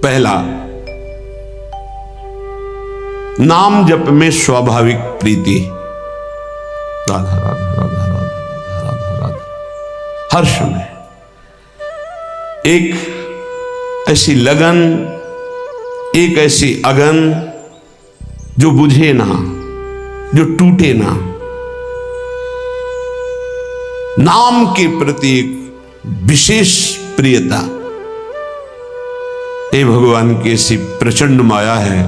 पहला, नाम जप में स्वाभाविक प्रीति। राधा राधा राधा राधा राधा राधा। हर समय एक ऐसी लगन, एक ऐसी अगन जो बुझे ना, जो टूटे ना। नाम के प्रति एक विशेष प्रियता। हे भगवान की ऐसी प्रचंड माया है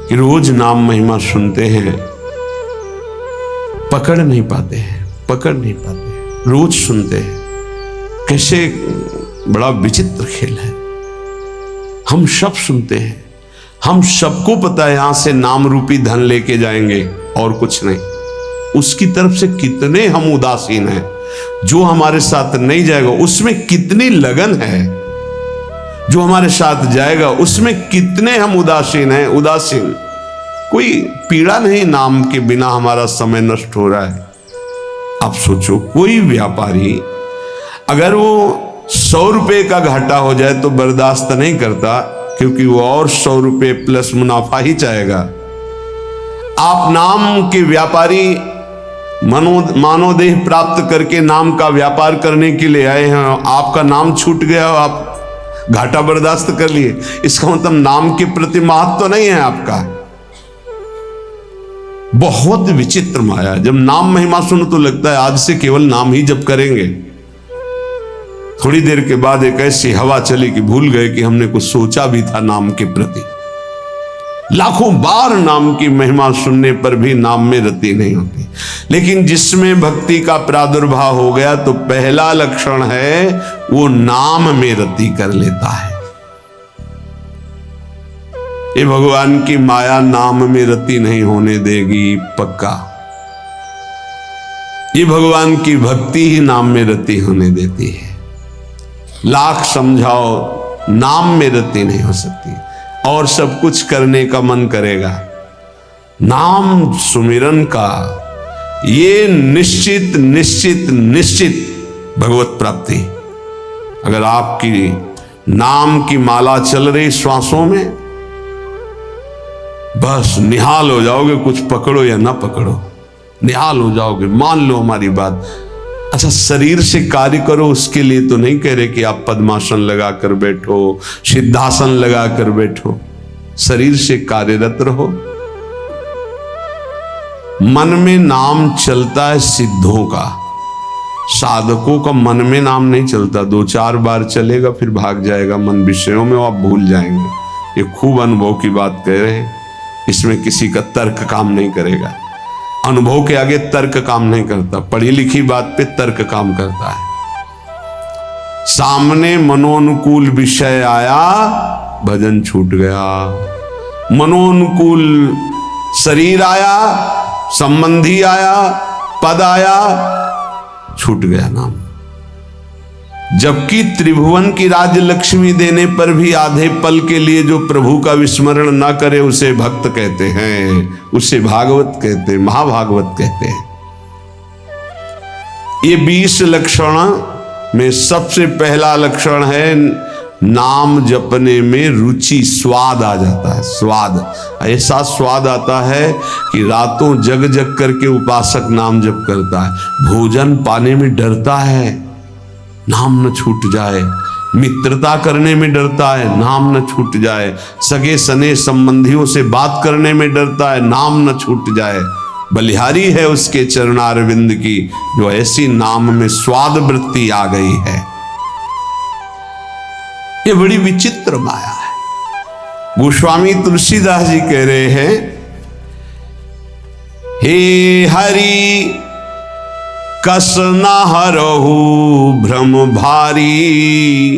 कि रोज नाम महिमा सुनते हैं, पकड़ नहीं पाते हैं, रोज सुनते हैं। कैसे बड़ा विचित्र खेल है। हम सब सुनते हैं, हम सबको पता है यहां से नाम रूपी धन लेके जाएंगे और कुछ नहीं। उसकी तरफ से कितने हम उदासीन हैं। जो हमारे साथ नहीं जाएगा उसमें कितनी लगन है, जो हमारे साथ जाएगा उसमें कितने हम उदासीन हैं। उदासीन, कोई पीड़ा नहीं नाम के बिना हमारा समय नष्ट हो रहा है। अब सोचो, कोई व्यापारी अगर वो 100 रुपए का घाटा हो जाए तो बर्दाश्त नहीं करता, क्योंकि वो और 100 रुपए प्लस मुनाफा ही चाहेगा। आप नाम के व्यापारी मानवदेह प्राप्त करके नाम का व्यापार करने के लिए आए हैं, आपका नाम छूट गया, आप घाटा बर्दाश्त कर लिए, इसका मतलब नाम के प्रति महत्व तो नहीं है आपका। बहुत विचित्र माया। जब नाम महिमा सुनो तो लगता है आज से केवल नाम ही जप करेंगे। थोड़ी देर के बाद एक ऐसी हवा चली कि भूल गए कि हमने कुछ सोचा भी था नाम के प्रति। लाखों बार नाम की महिमा सुनने पर भी नाम में रति नहीं होती। लेकिन जिसमें भक्ति का प्रादुर्भाव हो गया तो पहला लक्षण है वो नाम में रति कर लेता है। ये भगवान की माया नाम में रति नहीं होने देगी, पक्का। ये भगवान की भक्ति ही नाम में रति होने देती है। लाख समझाओ, नाम में रति नहीं हो सकती। और सब कुछ करने का मन करेगा। नाम सुमिरन का ये निश्चित निश्चित निश्चित भगवत प्राप्ति। अगर आपकी नाम की माला चल रही श्वासों में, बस निहाल हो जाओगे। कुछ पकड़ो या ना पकड़ो, निहाल हो जाओगे। मान लो हमारी बात। अच्छा, शरीर से कार्य करो, उसके लिए तो नहीं कह रहे कि आप पद्मासन लगाकर बैठो, सिद्धासन लगाकर बैठो। शरीर से कार्यरत रहो। मन में नाम चलता है सिद्धों का, साधकों का मन में नाम नहीं चलता। 2-4 बार चलेगा फिर भाग जाएगा मन विषयों में, आप भूल जाएंगे। ये खूब अनुभव की बात कह रहे हैं। इसमें किसी का तर्क काम नहीं करेगा। अनुभव के आगे तर्क काम नहीं करता। पढ़ी लिखी बात पे तर्क काम करता है। सामने मनोनुकूल विषय आया, भजन छूट गया। मनोनुकूल शरीर आया, संबंधी आया, पद आया, छूट गया नाम। जबकि त्रिभुवन की राज्य लक्ष्मी देने पर भी आधे पल के लिए जो प्रभु का विस्मरण ना करे उसे भक्त कहते हैं, उसे भागवत कहते हैं, महाभागवत कहते हैं। ये 20 लक्षण में सबसे पहला लक्षण है नाम जपने में रुचि, स्वाद आ जाता है। स्वाद, ऐसा स्वाद आता है कि रातों जग जग करके उपासक नाम जप करता है। भोजन पाने में डरता है, नाम न छूट जाए। मित्रता करने में डरता है, नाम न छूट जाए। सगे सने संबंधियों से बात करने में डरता है, नाम न छूट जाए। बलिहारी है उसके चरणारविंद की, जो ऐसी नाम में स्वाद वृत्ति आ गई है। ये बड़ी विचित्र माया है। गोस्वामी तुलसीदास जी कह रहे हैं, हे हरि कस न हरहु भ्रम भारी।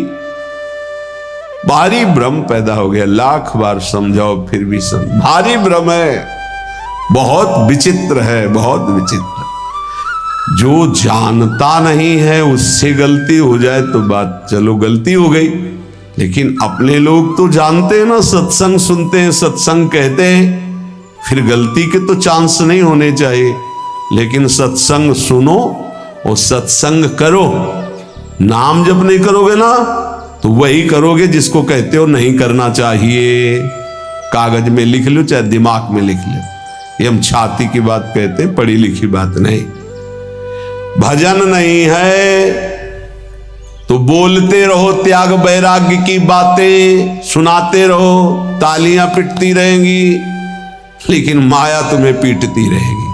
भारी भ्रम पैदा हो गया। लाख बार समझाओ फिर भी भारी भ्रम है। बहुत विचित्र है, बहुत विचित्र। जो जानता नहीं है उससे गलती हो जाए तो बात चलो गलती हो गई। लेकिन अपने लोग तो जानते हैं ना, सत्संग सुनते हैं, सत्संग कहते हैं, फिर गलती के तो चांस नहीं होने चाहिए। लेकिन सत्संग सुनो और सत्संग करो। नाम जब नहीं करोगे ना तो वही करोगे जिसको कहते हो नहीं करना चाहिए। कागज में लिख लो चाहे दिमाग में लिख लो, ये हम छाती की बात कहते हैं, पढ़ी लिखी बात नहीं। भजन नहीं है तो बोलते रहो त्याग वैराग्य की बातें, सुनाते रहो, तालियां पिटती रहेंगी, लेकिन माया तुम्हें पीटती रहेगी।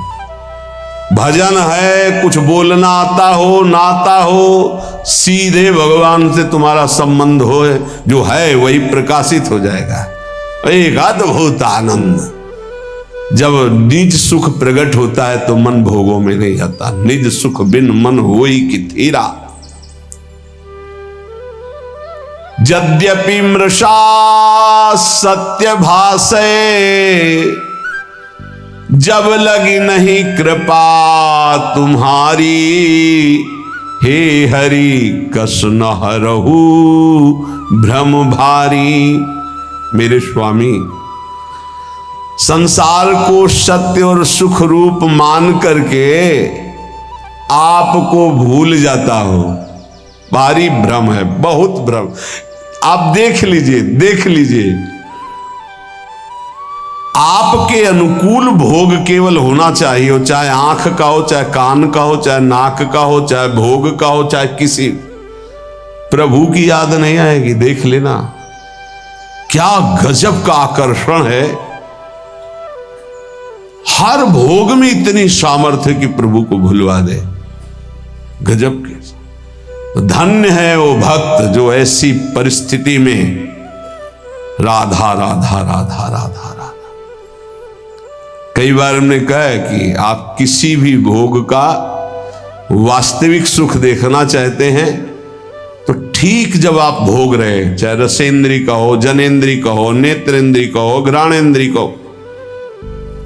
भजन है कुछ बोलना आता हो ना आता हो, सीधे भगवान से तुम्हारा संबंध हो, जो है वही प्रकाशित हो जाएगा। एक अद्भुत आनंद। जब निज सुख प्रकट होता है तो मन भोगों में नहीं आता। निज सुख बिन मन होई कि थीरा। यद्यपि मृषा सत्य भाषे, जब लगी नहीं कृपा तुम्हारी, हे हरि कस न हरहु भ्रम भारी। मेरे स्वामी, संसार को सत्य और सुख रूप मान करके आपको भूल जाता हो, भारी भ्रम है, बहुत भ्रम। आप देख लीजिए, देख लीजिए, आपके अनुकूल भोग केवल होना चाहिए, हो चाहे आंख का हो, चाहे कान का हो, चाहे नाक का हो, चाहे भोग का हो, चाहे किसी। प्रभु की याद नहीं आएगी। देख लेना क्या गजब का आकर्षण है। हर भोग में इतनी सामर्थ्य कि प्रभु को भुलवा दे। गजब के। तो धन्य है वो भक्त जो ऐसी परिस्थिति में राधा राधा राधा राधा राधा। कई बार हमने कहा है कि आप किसी भी भोग का वास्तविक सुख देखना चाहते हैं तो ठीक जब आप भोग रहे, चाहे रसेंद्री का हो, जनेंद्री का हो, नेत्रेंद्री का हो, घ्राणेंद्री का हो,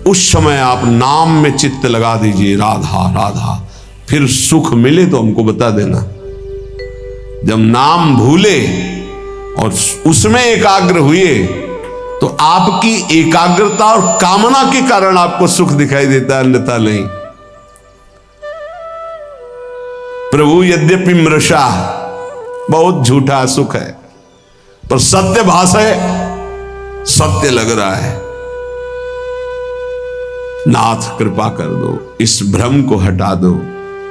उस समय आप नाम में चित्त लगा दीजिए, राधा राधा। फिर सुख मिले तो हमको बता देना। जब नाम भूले और उसमें एकाग्र हुए तो आपकी एकाग्रता और कामना के कारण आपको सुख दिखाई देता है, अन्यथा नहीं। प्रभु यद्यपि मृषा, बहुत झूठा सुख है, पर सत्य भास है, सत्य लग रहा है। नाथ कृपा कर दो, इस भ्रम को हटा दो,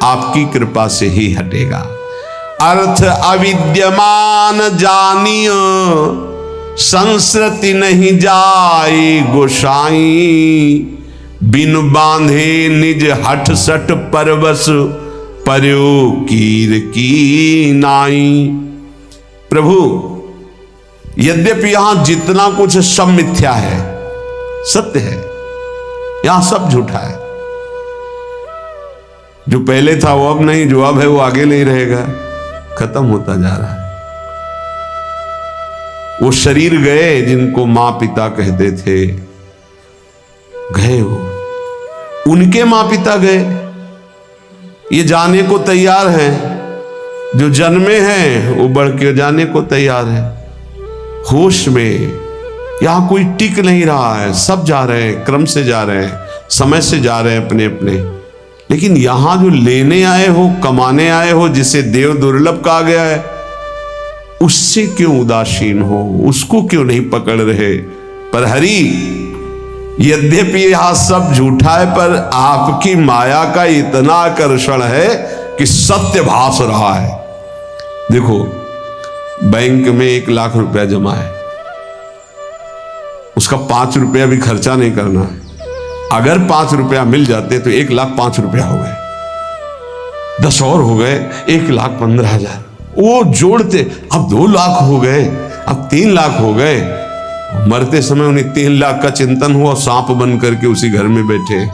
आपकी कृपा से ही हटेगा। अर्थ अविद्यमान जानियो, संस्कृति नहीं जाए गोसाई। बिन बांधे निज हठ सठ परवश, पर्यो कीर की नाई। प्रभु, यद्यपि यहां जितना कुछ सब मिथ्या है, सत्य है, यहां सब झूठा है। जो पहले था वो अब नहीं, जो अब है वो आगे नहीं रहेगा, खत्म होता जा रहा है। वो शरीर गए जिनको मां पिता कहते थे, गए वो, उनके मां पिता गए। ये जाने को तैयार हैं, जो जन्मे हैं वो बढ़ के जाने को तैयार है। होश में यहां कोई टिक नहीं रहा है, सब जा रहे हैं, क्रम से जा रहे हैं, समय से जा रहे हैं अपने अपने। लेकिन यहां जो लेने आए हो, कमाने आए हो, जिसे देव दुर्लभ कहा गया है, उससे क्यों उदासीन हो, उसको क्यों नहीं पकड़ रहे। पर हरि, यद्यपि यह सब झूठा है, पर आपकी माया का इतना आकर्षण है कि सत्य भास रहा है। देखो, बैंक में 1 लाख रुपया जमा है, उसका 5 रुपया भी खर्चा नहीं करना है। अगर 5 रुपया मिल जाते तो 1,05,000 रुपया हो गए, 10 और हो गए, 1,15,000। वो जोड़ते अब 2 लाख हो गए, अब 3 लाख हो गए। मरते समय उन्हें 3 लाख का चिंतन हुआ, सांप बन करके उसी घर में बैठे।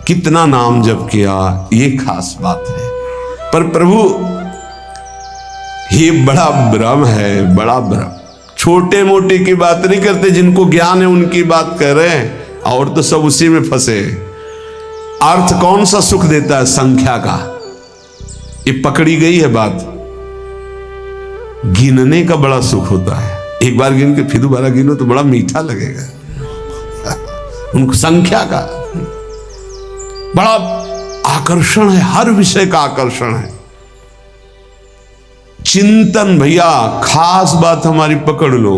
कितना नाम जप किया, ये खास बात है। पर प्रभु, ये बड़ा भ्रम है, बड़ा भ्रम। छोटे मोटे की बात नहीं करते, जिनको ज्ञान है उनकी बात कर रहे हैं, और तो सब उसी में फंसे। अर्थ कौन सा सुख देता है? संख्या का। ये पकड़ी गई है बात। गिनने का बड़ा सुख होता है, एक बार गिन के फिर दोबारा गिनो तो बड़ा मीठा लगेगा। उनको संख्या का बड़ा आकर्षण है, हर विषय का आकर्षण है। चिंतन, भैया खास बात हमारी पकड़ लो,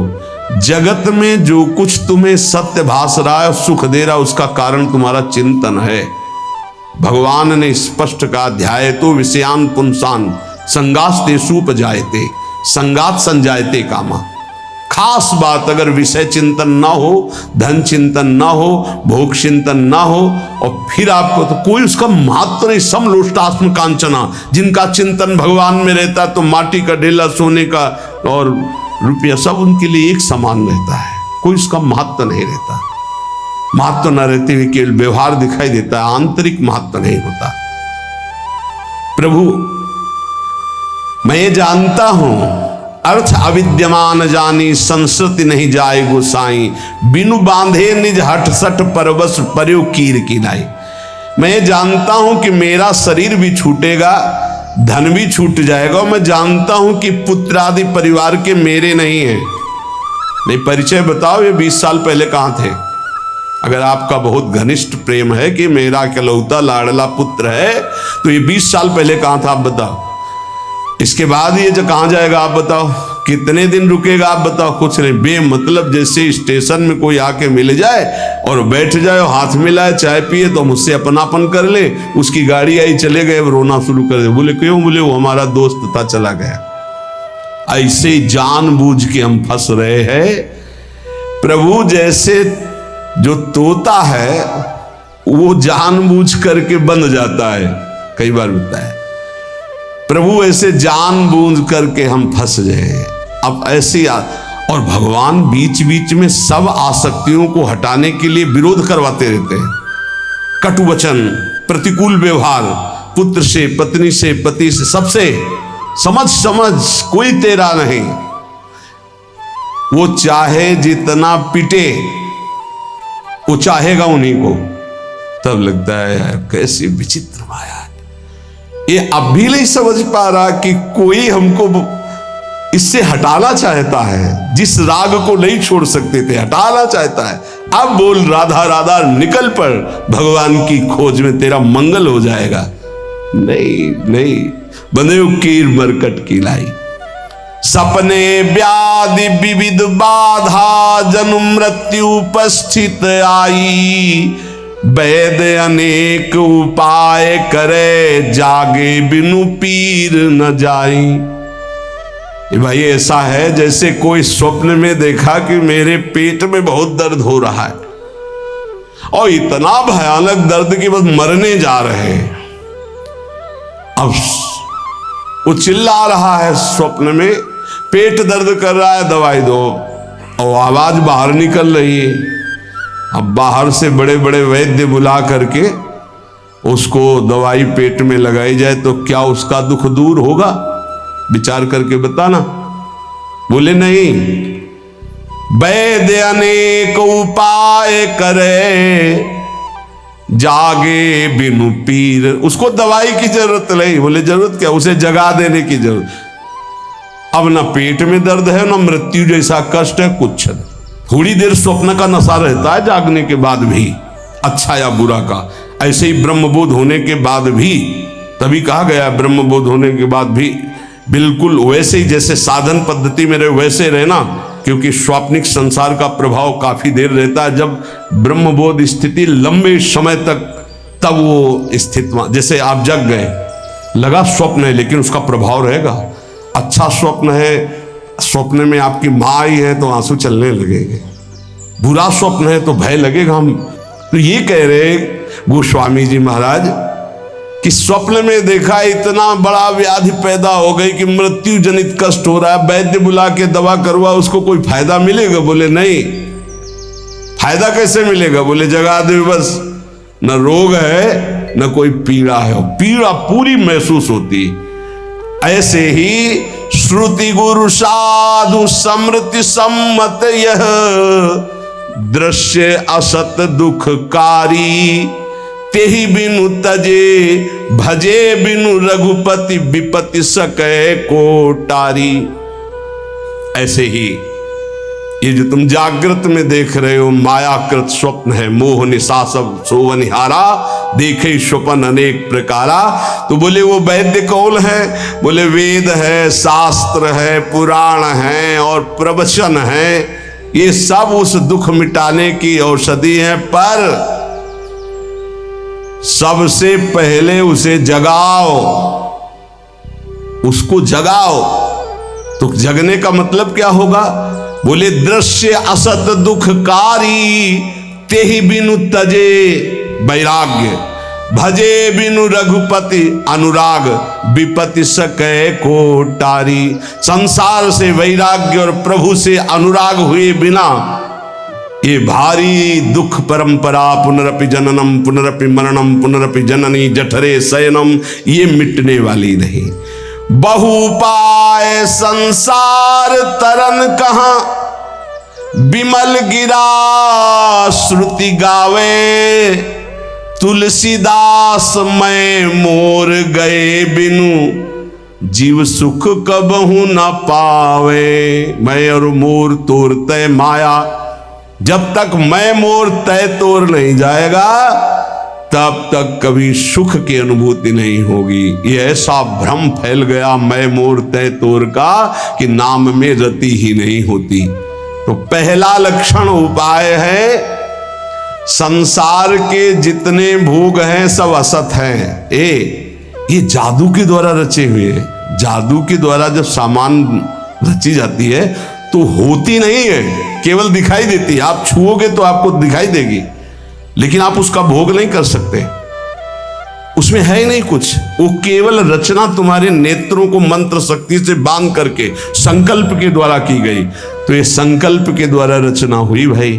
जगत में जो कुछ तुम्हें सत्य भास रहा है, सुख दे रहा है, उसका कारण तुम्हारा चिंतन है। भगवान ने स्पष्ट कहा, ध्याये तो विषयान पुंसान संगास्ते सूप जायते संगात संजायते कामा। खास बात, अगर विषय चिंतन ना हो, धन चिंतन ना हो, भोग चिंतन ना हो, और फिर आपको तो कोई उसका महत्व नहीं। समलोष्टास्म कांचना, जिनका चिंतन भगवान में रहता है तो माटी का ढेला, सोने का और रुपया सब उनके लिए एक समान रहता है, कोई उसका महत्व नहीं रहता। महत्व न रहते हुए केवल व्यवहार दिखाई देता है, आंतरिक महत्व नहीं होता। प्रभु मैं ये जानता हूं, अर्थ अविद्यमान जानी संस्कृति नहीं जाए गोसाई, बिनु बांधे निज हट सठ परवश पर्यो कीर की लाई। मैं जानता हूं कि मेरा शरीर भी छूटेगा, धन भी छूट जाएगा। मैं जानता हूं कि पुत्र आदि परिवार के मेरे नहीं है। नहीं, परिचय बताओ, ये 20 साल पहले कहां थे? अगर आपका बहुत घनिष्ठ प्रेम है कि मेरा इकलौता लाडला पुत्र है, तो ये 20 साल पहले कहां था, आप बताओ। इसके बाद ये जो कहां जाएगा आप बताओ, कितने दिन रुकेगा आप बताओ? कुछ नहीं, बेमतलब जैसे स्टेशन में कोई आके मिल जाए और बैठ जाए, हाथ मिलाए, चाय पिए तो मुझसे अपनापन कर ले, उसकी गाड़ी आई, चले गए, रोना शुरू कर दे। बोले क्यों? बोले वो हमारा दोस्त था, चला गया। ऐसे जानबूझ के हम फंस रहे हैं। प्रभु जैसे जो तोता है वो जानबूझ करके बंद जाता है, कई बार होता है। प्रभु ऐसे जानबूझ करके हम फंस गए। अब ऐसी और भगवान बीच बीच में सब आसक्तियों को हटाने के लिए विरोध करवाते रहते हैं। कटु वचन, प्रतिकूल व्यवहार, पुत्र से, पत्नी से, पति से, सबसे समझ कोई तेरा नहीं। वो चाहे जितना पिटे, वो चाहेगा उन्हीं को। तब लगता है यार कैसी विचित्र माया। ये अब भी नहीं समझ पा रहा कि कोई हमको इससे हटाना चाहता है, जिस राग को नहीं छोड़ सकते थे, हटाना चाहता है। अब बोल राधा राधा, निकल पड़ भगवान की खोज में, तेरा मंगल हो जाएगा। नहीं, बंदे कीर मरकट की लाई। सपने व्याधि विविध बाधा, जन्म मृत्यु उपस्थित आई, वैद अनेक उपाय करे, जागे बिनु पीर न जाई। ये भाई ऐसा है जैसे कोई स्वप्न में देखा कि मेरे पेट में बहुत दर्द हो रहा है, और इतना भयानक दर्द कि बस मरने जा रहे हैं। अब वो चिल्ला रहा है स्वप्न में, पेट दर्द कर रहा है, दवाई दो, और आवाज बाहर निकल रही है। अब बाहर से बड़े बड़े वैद्य बुला करके उसको दवाई पेट में लगाई जाए तो क्या उसका दुख दूर होगा? विचार करके बताना। बोले नहीं, वैद्य अनेक उपाय करे, जागे बिनु पीर। उसको दवाई की जरूरत नहीं। बोले जरूरत क्या, उसे जगा देने की जरूरत। अब ना पेट में दर्द है, ना मृत्यु जैसा कष्ट है, कुछ नहीं। थोड़ी देर स्वप्न का नशा रहता है जागने के बाद भी, अच्छा या बुरा का। ऐसे ही ब्रह्मबोध होने के बाद भी, तभी कहा गया ब्रह्मबोध होने के बाद भी बिल्कुल वैसे ही जैसे साधन पद्धति में रहे वैसे रहना, क्योंकि स्वाप्निक संसार का प्रभाव काफी देर रहता है। जब ब्रह्मबोध स्थिति लंबे समय तक, तब वो स्थिति, जैसे आप जग गए, लगा स्वप्न है लेकिन उसका प्रभाव रहेगा। अच्छा स्वप्न है, स्वप्न में आपकी माँ आई है तो आंसू चलने लगेंगे। बुरा स्वप्न है तो भय लगेगा। हम तो ये कह रहे गोस्वामी जी महाराज कि स्वप्न में देखा इतना बड़ा व्याधि पैदा हो गई कि मृत्यु जनित कष्ट हो रहा है, वैद्य बुला के दवा करवा, उसको कोई फायदा मिलेगा? बोले नहीं। फायदा कैसे मिलेगा? बोले जगा दे बस, न रोग है न कोई पीड़ा है, पीड़ा पूरी महसूस होती। ऐसे ही श्रुति गुरु साधु समृति सम्मत, यह दृश्य असत दुखकारी, तेहि बिनु तजे भजे बिनु रघुपति, विपति सके कोटारी। ऐसे ही ये जो तुम जागृत में देख रहे हो मायाकृत स्वप्न है, मोह निशा सब सोवनिहारा, देखे स्वप्न अनेक प्रकारा। तो बोले वो वैद्य कौन है? बोले वेद है, शास्त्र है, पुराण है और प्रवचन है। ये सब उस दुख मिटाने की औषधि है, पर सबसे पहले उसे जगाओ, उसको जगाओ। तो जगने का मतलब क्या होगा? बोले दृश्य असत दुखकारी, तेहि बिनु तजे वैराग्य, भजे बिनु रघुपति अनुराग, विपति सकै को टारी। संसार से वैराग्य और प्रभु से अनुराग हुए बिना ये भारी दुख परंपरा, पुनरपि जननम पुनरपि मरणम पुनरपि जननी जठरे शयनम, ये मिटने वाली नहीं। बहुपाय संसार तरन कहां, बिमल गिरा श्रुति गावे, तुलसीदास मैं मोर गए बिनु, जीव सुख कबहू न पावे। मैं और मोर तोर तय माया, जब तक मैं मोर तय तोर नहीं जाएगा तब तक कभी सुख की अनुभूति नहीं होगी। ये ऐसा भ्रम फैल गया मैं मोर तय तोर का कि नाम में रति ही नहीं होती। तो पहला लक्षण उपाय है, संसार के जितने भोग हैं सब असत हैं। ये जादू के द्वारा रचे हुए, जादू के द्वारा जब सामान रची जाती है तो होती नहीं है, केवल दिखाई देती है। आप छुओगे तो आपको दिखाई देगी, लेकिन आप उसका भोग नहीं कर सकते, उसमें है ही नहीं कुछ। वो केवल रचना तुम्हारे नेत्रों को मंत्र शक्ति से बांध करके संकल्प के द्वारा की गई। तो ये संकल्प के द्वारा रचना हुई भाई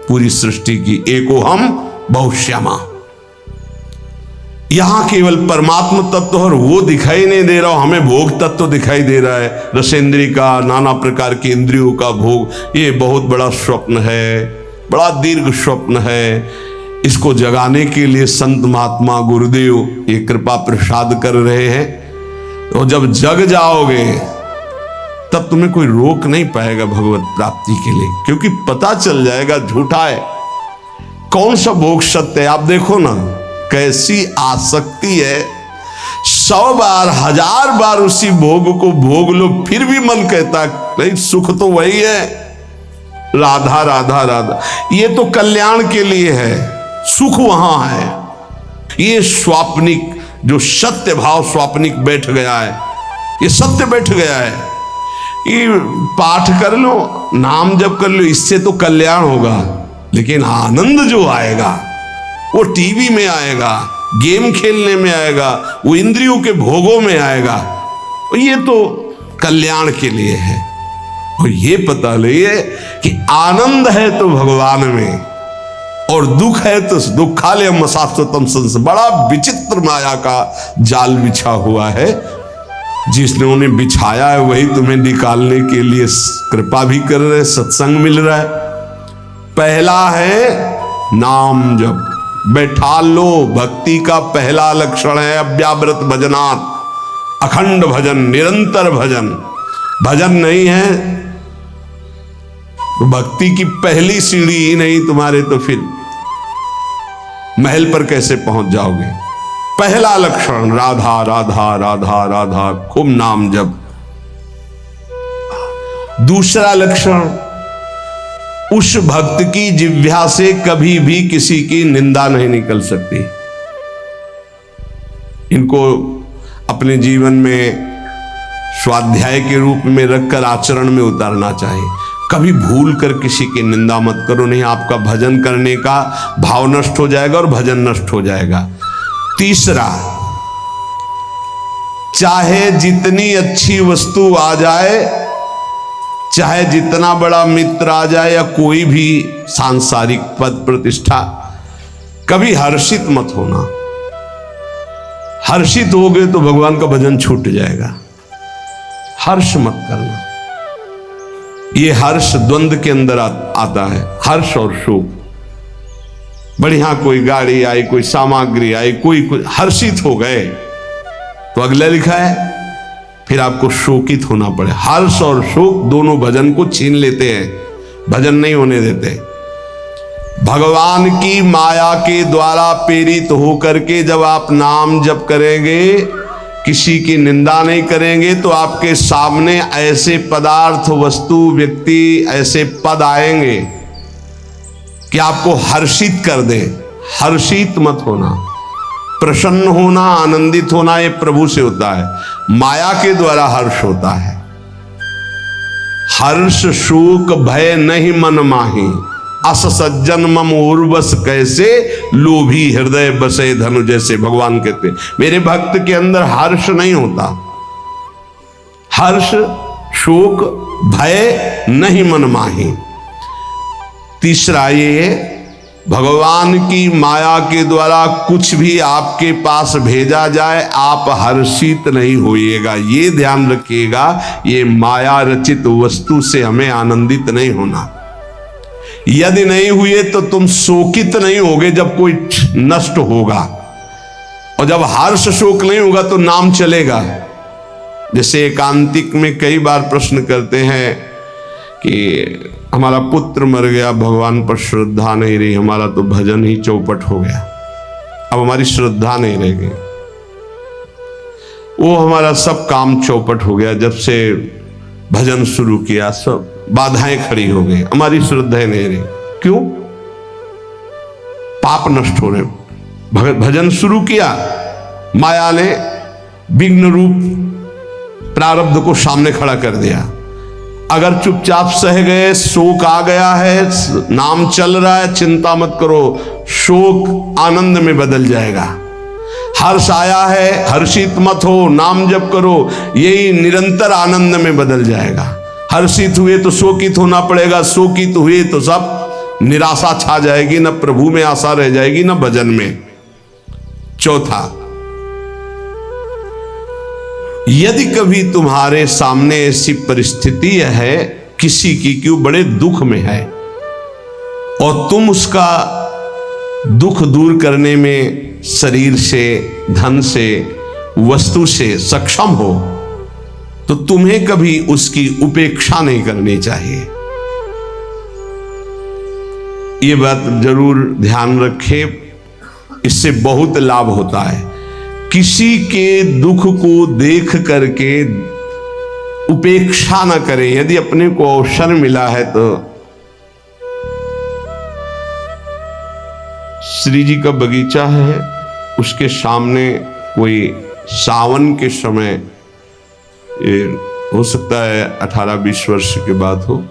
पूरी सृष्टि की। एको हम बहुश्यामा, यहां केवल परमात्म तत्व और वो दिखाई नहीं दे रहा, हमें भोग तत्व दिखाई दे रहा है। रसेंद्री का, नाना प्रकार की इंद्रियों का भोग, ये बहुत बड़ा स्वप्न है, बड़ा दीर्घ स्वप्न है। इसको जगाने के लिए संत महात्मा गुरुदेव ये कृपा प्रसाद कर रहे हैं। तो जब जग जाओगे तब तुम्हें कोई रोक नहीं पाएगा भगवत प्राप्ति के लिए, क्योंकि पता चल जाएगा झूठा है, कौन सा भोग सत्य है। आप देखो ना कैसी आसक्ति है, 100 बार 1000 बार उसी भोग को भोग लो, फिर भी मन कहता नहीं सुख तो वही है, राधा राधा राधा। ये तो कल्याण के लिए है, सुख वहां है। ये स्वाप्निक जो सत्य भाव स्वाप्निक बैठ गया है, ये सत्य बैठ गया है। ये पाठ कर लो, नाम जप कर लो, इससे तो कल्याण होगा, लेकिन आनंद जो आएगा वो टीवी में आएगा, गेम खेलने में आएगा, वो इंद्रियों के भोगों में आएगा। ये तो कल्याण के लिए है। और ये पता लिए कि आनंद है तो भगवान में, और दुख है तो दुखालयम शाश्वतम संस। बड़ा विचित्र माया का जाल बिछा हुआ है, जिसने उन्हें बिछाया है वही तुम्हें निकालने के लिए कृपा भी कर रहे, सत्संग मिल रहा है। पहला है नाम जप, बैठा लो। भक्ति का पहला लक्षण है अव्याव्रत भजनात्, अखंड भजन, निरंतर भजन। भजन नहीं है तो भक्ति की पहली सीढ़ी ही नहीं तुम्हारे, तो फिर महल पर कैसे पहुंच जाओगे। पहला लक्षण राधा राधा राधा राधा, खूब नाम जप। दूसरा लक्षण, उस भक्त की जिह्वा से कभी भी किसी की निंदा नहीं निकल सकती। इनको अपने जीवन में स्वाध्याय के रूप में रखकर आचरण में उतारना चाहिए। कभी भूल कर किसी की निंदा मत करो, नहीं आपका भजन करने का भाव नष्ट हो जाएगा और भजन नष्ट हो जाएगा। तीसरा, चाहे जितनी अच्छी वस्तु आ जाए, चाहे जितना बड़ा मित्र आ जाए या कोई भी सांसारिक पद प्रतिष्ठा, कभी हर्षित मत होना। हर्षित हो गए तो भगवान का भजन छूट जाएगा। हर्ष मत करना। ये हर्ष द्वंद्व के अंदर आता है, हर्ष और शोक। बढ़िया कोई गाड़ी आई, कोई सामग्री आई, कोई हर्षित हो गए तो अगला लिखा है फिर आपको शोकित होना पड़े। हर्ष और शोक दोनों भजन को छीन लेते हैं। भजन नहीं होने देते। भगवान की माया के द्वारा प्रेरित होकर के जब आप नाम जप करेंगे, किसी की निंदा नहीं करेंगे, तो आपके सामने ऐसे पदार्थ, वस्तु, व्यक्ति, ऐसे पद आएंगे कि आपको हर्षित कर दे। हर्षित मत होना, प्रसन्न होना, आनंदित होना ये प्रभु से होता है। माया के द्वारा हर्ष होता है। हर्ष शोक भय नहीं मन माही, अस सज्जन मम उर्वस कैसे, लोभी हृदय बसे धनु जैसे। भगवान कहते मेरे भक्त के अंदर हर्ष नहीं होता। हर्ष शोक भय नहीं मन माही। तीसरा ये, भगवान की माया के द्वारा कुछ भी आपके पास भेजा जाए, आप हर्षित नहीं होइएगा। ये ध्यान रखिएगा, ये माया रचित वस्तु से हमें आनंदित नहीं होना। यदि नहीं हुए तो तुम शोकित नहीं होगे जब कोई नष्ट होगा, और जब हर्ष शोक नहीं होगा तो नाम चलेगा। जैसे एकांतिक में कई बार प्रश्न करते हैं कि हमारा पुत्र मर गया, भगवान पर श्रद्धा नहीं रही, हमारा तो भजन ही चौपट हो गया, अब हमारी श्रद्धा नहीं रह गई, वो हमारा सब काम चौपट हो गया, जब से भजन शुरू किया सब बाधाएं खड़ी हो गई, हमारी श्रद्धा नहीं रही। क्यों? पाप नष्ट हो रहे। भजन शुरू किया, माया ने विघ्न रूप प्रारब्ध को सामने खड़ा कर दिया। अगर चुपचाप सह गए, शोक आ गया है, नाम चल रहा है, चिंता मत करो, शोक आनंद में बदल जाएगा। हर्ष आया है, हर्षित मत हो, नाम जप करो, यही निरंतर आनंद में बदल जाएगा। हर्षित हुए तो शोकित होना पड़ेगा, शोकित हुए तो सब निराशा छा जाएगी, न प्रभु में आशा रह जाएगी न भजन में। चौथा, यदि कभी तुम्हारे सामने ऐसी परिस्थिति है किसी की कि वो बड़े दुख में है और तुम उसका दुख दूर करने में शरीर से, धन से, वस्तु से सक्षम हो, तो तुम्हें कभी उसकी उपेक्षा नहीं करनी चाहिए। ये बात जरूर ध्यान रखें, इससे बहुत लाभ होता है। किसी के दुख को देख करके उपेक्षा न करें। यदि अपने को अवसर मिला है तो श्री जी का बगीचा है, उसके सामने कोई सावन के समय, ये हो सकता है 18-20 वर्ष के बाद हो,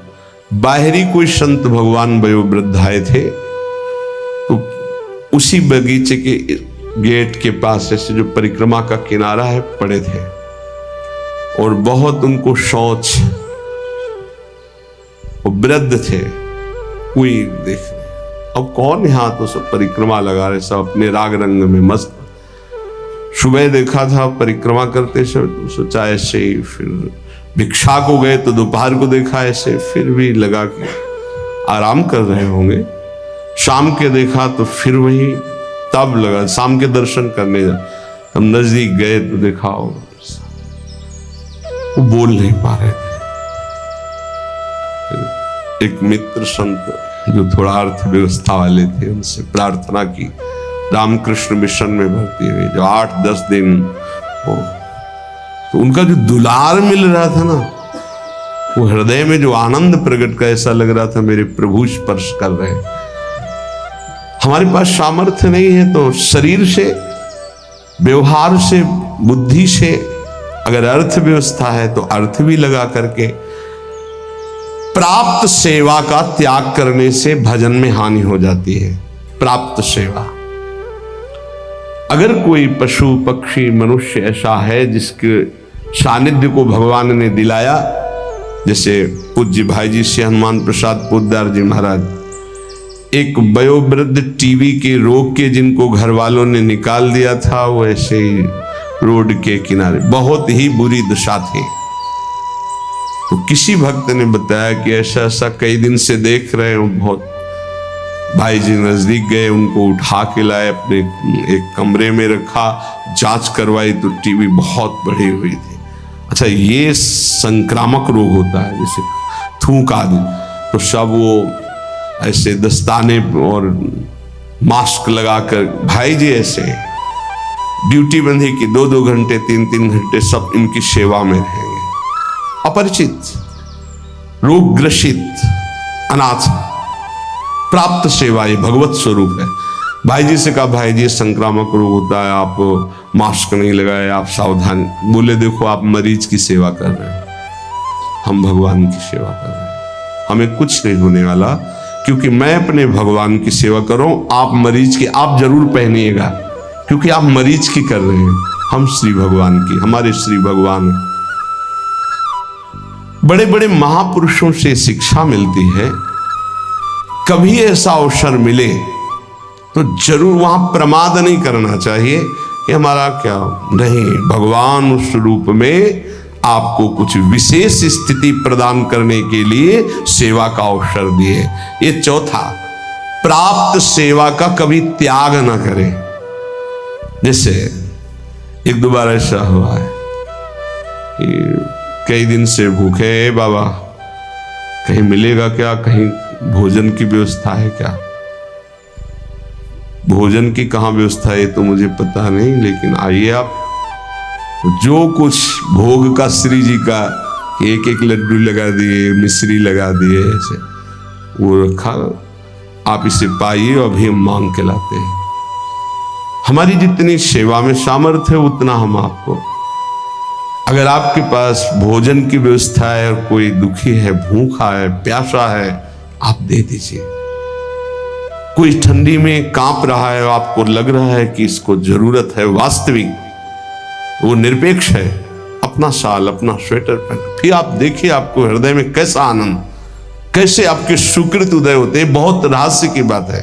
बाहरी कोई संत भगवान वयोवृद्ध आए थे, तो उसी बगीचे के गेट के पास ऐसे जो परिक्रमा का किनारा है पड़े थे और बहुत उनको शौच, वो वृद्ध थे, कोई देख, अब कौन यहाँ तो सब परिक्रमा लगा रहे, सब अपने राग रंग में मस्त। सुबह देखा था परिक्रमा करते समय तो सोचा ऐसे ही, फिर भिक्षा को गए तो दोपहर को देखा ऐसे, फिर भी लगा कि आराम कर रहे होंगे। शाम के देखा तो फिर वही, तब लगा शाम के दर्शन करने जा, हम नजदीक गए तो देखा वो बोल नहीं पा रहे थे। एक मित्र संत जो थोड़ा अर्थव्यवस्था वाले थे, उनसे प्रार्थना की, रामकृष्ण मिशन में भर्ती हुए, जो 8-10 दिन हो, तो उनका जो दुलार मिल रहा था ना, वो हृदय में जो आनंद प्रकट का, ऐसा लग रहा था मेरे प्रभु स्पर्श कर रहे हैं। हमारे पास सामर्थ्य नहीं है तो शरीर से, व्यवहार से, बुद्धि से, अगर अर्थव्यवस्था है तो अर्थ भी लगा करके, प्राप्त सेवा का त्याग करने से भजन में हानि हो जाती है। प्राप्त सेवा, अगर कोई पशु पक्षी मनुष्य ऐसा है जिसके सानिध्य को भगवान ने दिलाया, जैसे पूज्य भाई जी श्री हनुमान प्रसाद पोद्दार जी महाराज, एक वयोवृद्ध टीबी के रोग के जिनको घर वालों ने निकाल दिया था, वो ऐसे ही रोड के किनारे, बहुत ही बुरी दशा थी। तो किसी भक्त ने बताया कि ऐसा ऐसा कई दिन से देख रहे हो, बहुत। भाई जी नजदीक गए, उनको उठा के लाए, अपने एक कमरे में रखा, जांच करवाई तो टीबी बहुत बढ़ी हुई थी। अच्छा, ये संक्रामक रोग होता है, जैसे थूक आदि, तो सब वो ऐसे दस्ताने और मास्क लगाकर भाई जी ऐसे ड्यूटी बंधी की 2-2 घंटे 3-3 घंटे सब इनकी सेवा में रहेंगे। अपरिचित, रोग ग्रसित, अनाथ, प्राप्त सेवा ये भगवत स्वरूप है। भाई जी से कहा, भाई जी संक्रामक रोग होता है, आप मास्क नहीं लगाए, आप सावधान। बोले देखो आप मरीज की सेवा कर रहे हैं, हम भगवान की सेवा कर रहे हैं, हमें कुछ नहीं होने वाला, क्योंकि मैं अपने भगवान की सेवा कर रहा हूं। आप मरीज की आप जरूर पहनिएगा, क्योंकि आप मरीज की कर रहे हैं, हम श्री भगवान की, हमारे श्री भगवान। बड़े बड़े महापुरुषों से शिक्षा मिलती है, कभी ऐसा अवसर मिले तो जरूर वहां प्रमाद नहीं करना चाहिए कि हमारा क्या नहीं, भगवान उस रूप में आपको कुछ विशेष स्थिति प्रदान करने के लिए सेवा का अवसर दिए। ये चौथा, प्राप्त सेवा का कभी त्याग ना करें। जैसे 1-2 बार ऐसा हुआ है कि कई दिन से भूखे हैं बाबा, कहीं मिलेगा क्या, कहीं भोजन की व्यवस्था है क्या? भोजन की कहाँ व्यवस्था है तो मुझे पता नहीं, लेकिन आइए आप, जो कुछ भोग का श्री जी का 1-1 लड्डू लगा दिए, मिश्री लगा दिए, ऐसे वो रखा, आप इसे पाइए और अभी हम मांग के लाते हैं। हमारी जितनी सेवा में सामर्थ्य है उतना हम आपको, अगर आपके पास भोजन की व्यवस्था है और कोई दुखी है, भूखा है, प्यासा है, आप दे दीजिए। कोई ठंडी में कांप रहा है, आपको लग रहा है कि इसको जरूरत है, वास्तविक वो निरपेक्ष है, अपना शाल अपना स्वेटर पहन, फिर आप देखिए आपको हृदय में कैसा आनंद, कैसे आपके सुकृत उदय होते हैं। बहुत रहस्य की बात है।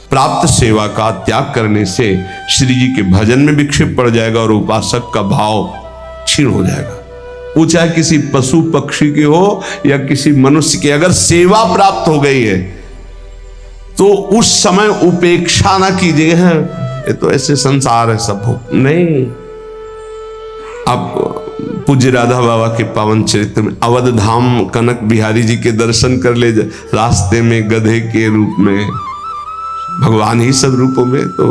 प्राप्त सेवा का त्याग करने से श्री जी के भजन में विक्षेप पड़ जाएगा और उपासक का भाव क्षीण हो जाएगा। वो चाहे किसी पशु पक्षी की हो या किसी मनुष्य की, अगर सेवा प्राप्त हो गई है तो उस समय उपेक्षा ना कीजिए, है ये तो ऐसे संसार है सब हो नहीं। आप पूज्य राधा बाबा के पावन चरित्र में अवध धाम कनक बिहारी जी के दर्शन कर ले, रास्ते में गधे के रूप में, भगवान ही सब रूपों में, तो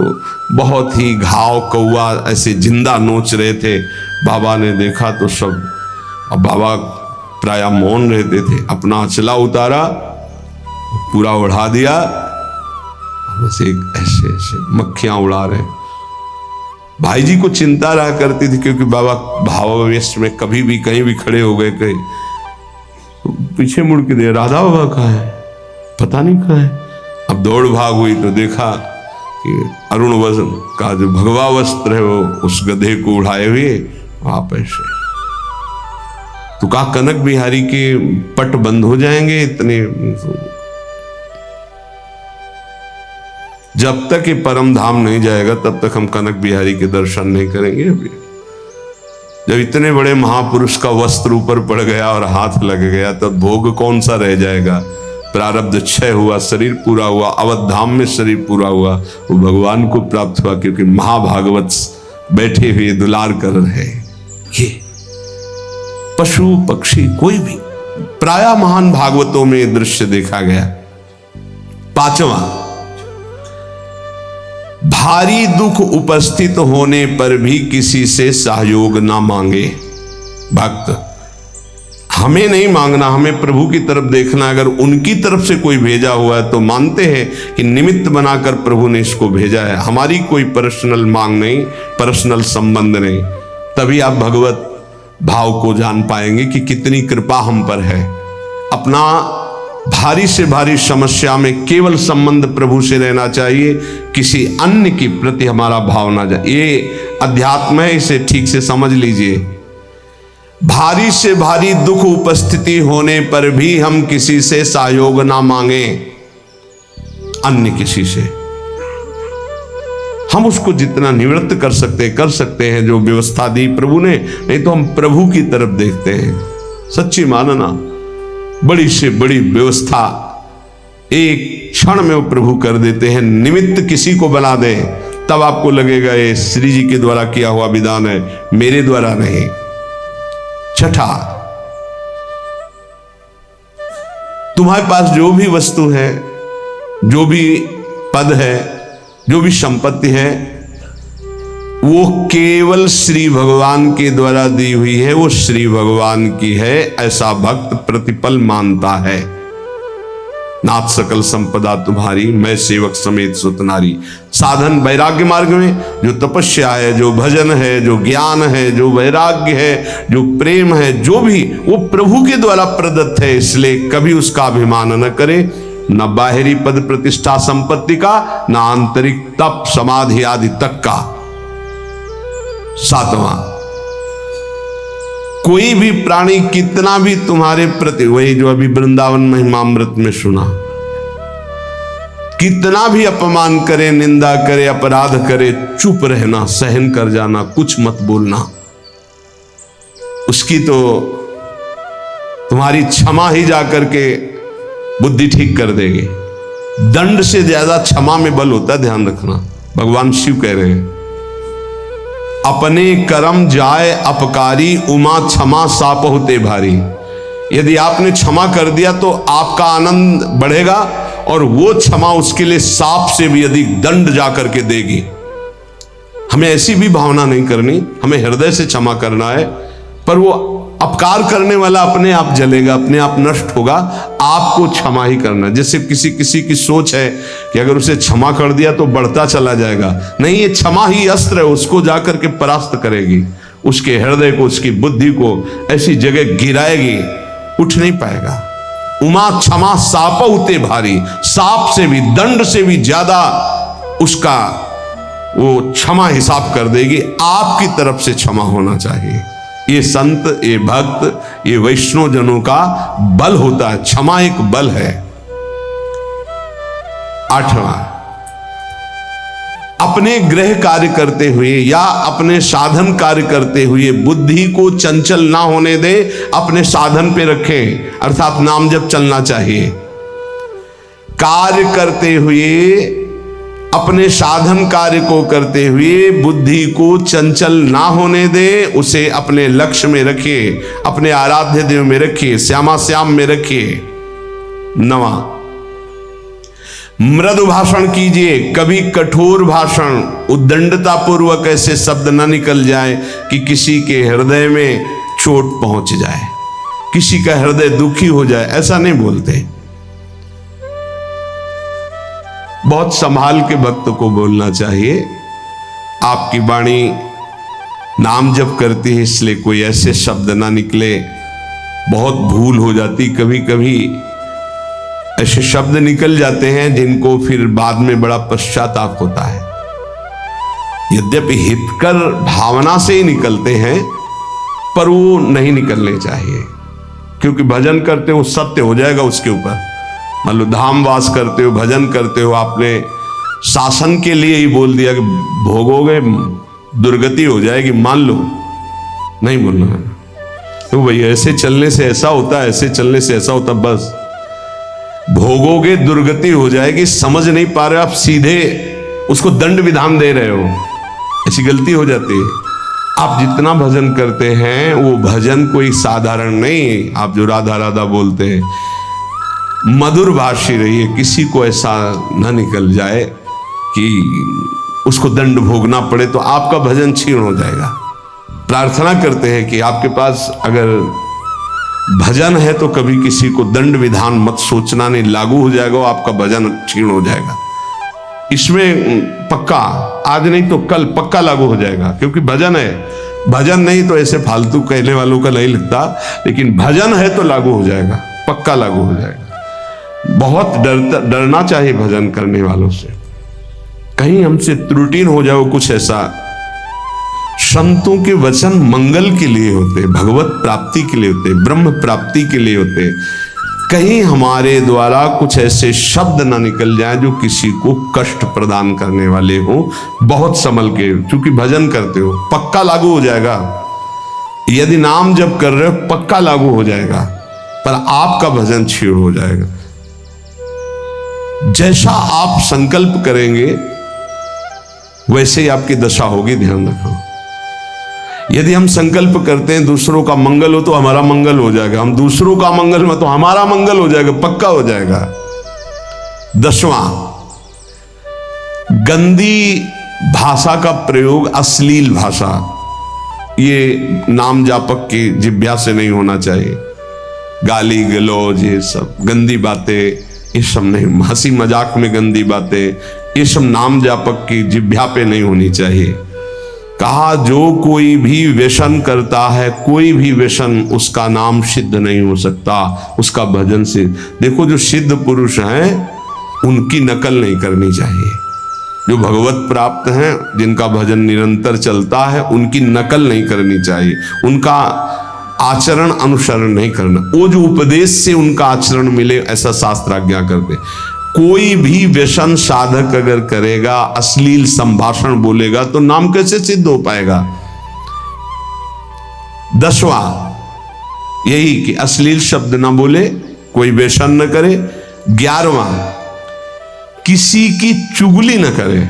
बहुत ही घाव कौआ ऐसे जिंदा नोच रहे थे। बाबा ने देखा तो सब, अब बाबा प्राय मौन रहते थे, अपना अचला उतारा, पूरा उड़ा दिया, बस एक ऐसे ऐसे मक्खियां उड़ा रहे। भाई जी को चिंता रहा करती थी, क्योंकि बाबा भावावेश में कभी भी कहीं भी खड़े हो गए, कहीं तो पीछे मुड़ के दे, राधा बाबा कहाँ है, पता नहीं कहाँ है। अब दौड़ भाग हुई तो देखा कि अरुण वस्त्र का जो भगवा वस्त्र है वो उस गधे को उड़ाए हुए आप ऐसे। तो कहा कनक बिहारी के पट बंद हो जाएंगे इतने, जब तक ये परम धाम नहीं जाएगा तब तक हम कनक बिहारी के दर्शन नहीं करेंगे। अभी जब इतने बड़े महापुरुष का वस्त्र ऊपर पड़ गया और हाथ लग गया, तब भोग कौन सा रह जाएगा। प्रारब्ध क्षय हुआ, शरीर पूरा हुआ, अवध धाम में शरीर पूरा हुआ, वो भगवान को प्राप्त हुआ, क्योंकि महाभागवत बैठे हुए दुलार कर रहे। ये पशु पक्षी कोई भी, प्राय महान भागवतों में दृश्य देखा गया। 5वां, भारी दुख उपस्थित होने पर भी किसी से सहयोग ना मांगे। भक्त हमें नहीं मांगना, हमें प्रभु की तरफ देखना। अगर उनकी तरफ से कोई भेजा हुआ है तो मानते हैं कि निमित्त बनाकर प्रभु ने इसको भेजा है, हमारी कोई पर्सनल मांग नहीं, पर्सनल संबंध नहीं। तभी आप भगवत भाव को जान पाएंगे कि कितनी कृपा हम पर है। अपना भारी से भारी समस्या में केवल संबंध प्रभु से रहना चाहिए, किसी अन्य के प्रति हमारा भाव ना जाए। ये अध्यात्म है, इसे ठीक से समझ लीजिए। भारी से भारी दुख उपस्थिति होने पर भी हम किसी से सहयोग ना मांगे, अन्य किसी से। हम उसको जितना निवृत्त कर सकते हैं, जो व्यवस्था दी प्रभु ने, नहीं तो हम प्रभु की तरफ देखते हैं। सच्ची मानना, बड़ी से बड़ी व्यवस्था एक क्षण में वो प्रभु कर देते हैं। निमित्त किसी को बना दे, तब आपको लगेगा ये श्री जी के द्वारा किया हुआ विधान है, मेरे द्वारा नहीं। 6, तुम्हारे पास जो भी वस्तु है, जो भी पद है, जो भी संपत्ति है, वो केवल श्री भगवान के द्वारा दी हुई है, वो श्री भगवान की है, ऐसा भक्त प्रतिपल मानता है। नाथ सकल संपदा तुम्हारी, मैं सेवक समेत सुतनारी। साधन वैराग्य मार्ग में जो तपस्या है, जो भजन है, जो ज्ञान है, जो वैराग्य है, जो प्रेम है, जो भी, वो प्रभु के द्वारा प्रदत्त है, इसलिए कभी उसका अभिमान न करे, न बाहरी पद प्रतिष्ठा संपत्ति का, न आंतरिक तप समाधि आदि तक का। सातवां, कोई भी प्राणी कितना भी तुम्हारे प्रति, वही जो अभी वृंदावन महिमामृत में सुना, कितना भी अपमान करे, निंदा करे, अपराध करे, चुप रहना, सहन कर जाना, कुछ मत बोलना। उसकी तो तुम्हारी क्षमा ही जाकर के बुद्धि ठीक कर देगी। दंड से ज्यादा क्षमा में बल होता है, ध्यान रखना। भगवान शिव कह रहे हैं, अपने कर्म जाए अपकारी, उमा क्षमा साप होते भारी। यदि आपने क्षमा कर दिया तो आपका आनंद बढ़ेगा, और वो क्षमा उसके लिए सांप से भी अधिक दंड जाकर के देगी। हमें ऐसी भी भावना नहीं करनी, हमें हृदय से क्षमा करना है, पर वो अपकार करने वाला अपने आप जलेगा, अपने आप नष्ट होगा, आपको क्षमा ही करना। जैसे किसी की सोच है कि अगर उसे क्षमा कर दिया तो बढ़ता चला जाएगा, नहीं, ये क्षमा ही अस्त्र है, उसको जाकर के परास्त करेगी, उसके हृदय को, उसकी बुद्धि को ऐसी जगह गिराएगी, उठ नहीं पाएगा। उमा क्षमा साप उते भारी, सांप से भी, दंड से भी ज्यादा उसका वो क्षमा हिसाब कर देगी। आपकी तरफ से क्षमा होना चाहिए। ये संत, ये भक्त, ये वैष्णव जनों का बल होता है, क्षमा एक बल है। आठवां, अपने गृह कार्य करते हुए या अपने साधन कार्य करते हुए बुद्धि को चंचल ना होने दे, अपने साधन पे रखें, अर्थात नाम जप चलना चाहिए। कार्य करते हुए, अपने साधन कार्य को करते हुए बुद्धि को चंचल ना होने दे, उसे अपने लक्ष्य में रखिए, अपने आराध्य देव में रखिए, श्यामा श्याम में रखिए। नवा, मृदु भाषण कीजिए, कभी कठोर भाषण, उद्दंडता पूर्वक ऐसे शब्द न निकल जाए कि किसी के हृदय में चोट पहुंच जाए, किसी का हृदय दुखी हो जाए, ऐसा नहीं बोलते। बहुत संभाल के भक्त को बोलना चाहिए। आपकी वाणी नाम जप करती है, इसलिए कोई ऐसे शब्द ना निकले, बहुत भूल हो जाती। कभी कभी ऐसे शब्द निकल जाते हैं जिनको फिर बाद में बड़ा पश्चाताप होता है। यद्यपि हितकर भावना से ही निकलते हैं, पर वो नहीं निकलने चाहिए, क्योंकि भजन करते हो सत्य हो जाएगा उसके ऊपर। मान लो धाम वास करते हो, भजन करते हो, आपने शासन के लिए ही बोल दिया कि भोगोगे दुर्गति हो जाएगी, मान लो, नहीं बोलना है। तो भाई ऐसे चलने से ऐसा होता है, ऐसे चलने से ऐसा होता, बस भोगोगे दुर्गति हो जाएगी, समझ नहीं पा रहे, आप सीधे उसको दंड विधान दे रहे हो, ऐसी गलती हो जाती है। आप जितना भजन करते हैं वो भजन कोई साधारण नहीं। आप जो राधा राधा बोलते हैं, मधुर भाषी रहिए, किसी को ऐसा न निकल जाए कि उसको दंड भोगना पड़े, तो आपका भजन क्षीण हो जाएगा। प्रार्थना करते हैं कि आपके पास अगर भजन है तो कभी किसी को दंड विधान मत सोचना, नहीं लागू हो जाएगा, आपका भजन क्षीण हो जाएगा। इसमें पक्का, आज नहीं तो कल पक्का लागू हो जाएगा, क्योंकि भजन है। भजन नहीं तो ऐसे फालतू कहने वालों का नहीं लगता, लेकिन भजन है तो लागू हो जाएगा, पक्का लागू हो जाएगा। बहुत डरना चाहिए भजन करने वालों से, कहीं हमसे त्रुटि हो जाए कुछ ऐसा। संतों के वचन मंगल के लिए होते, भगवत प्राप्ति के लिए होते, ब्रह्म प्राप्ति के लिए होते। कहीं हमारे द्वारा कुछ ऐसे शब्द ना निकल जाए जो किसी को कष्ट प्रदान करने वाले हो। बहुत संभल के, क्योंकि भजन करते हो, पक्का लागू हो जाएगा। यदि नाम जप कर रहे हो पक्का लागू हो जाएगा, पर आपका भजन क्षीण हो जाएगा। जैसा आप संकल्प करेंगे वैसे ही आपकी दशा होगी, ध्यान रखो। यदि हम संकल्प करते हैं दूसरों का मंगल हो तो हमारा मंगल हो जाएगा, हम दूसरों का मंगल में तो हमारा मंगल हो जाएगा, पक्का हो जाएगा। 10वां, गंदी भाषा का प्रयोग, अश्लील भाषा, ये नाम जापक की जिह्वा से नहीं होना चाहिए। गाली गलौज, ये सब गंदी बातें, ये सब नहीं, हंसी मजाक में गंदी बातें, ये सब नाम जापक की जिह्वा पे नहीं होनी चाहिए। कहा जो कोई भी व्यसन करता है, कोई भी व्यसन, उसका नाम सिद्ध नहीं हो सकता, उसका भजन से। देखो जो सिद्ध पुरुष हैं उनकी नकल नहीं करनी चाहिए, जो भगवत प्राप्त हैं, जिनका भजन निरंतर चलता है, उनकी नकल नहीं करनी चाहिए, उनका आचरण अनुसरण नहीं करना। वो जो उपदेश से उनका आचरण मिले, ऐसा शास्त्र आज्ञा करते। कोई भी व्यसन साधक अगर करेगा, अश्लील संभाषण बोलेगा, तो नाम कैसे सिद्ध हो पाएगा। 10वां यही कि अश्लील शब्द ना बोले, कोई व्यसन न करे। 11वां, किसी की चुगली न करे।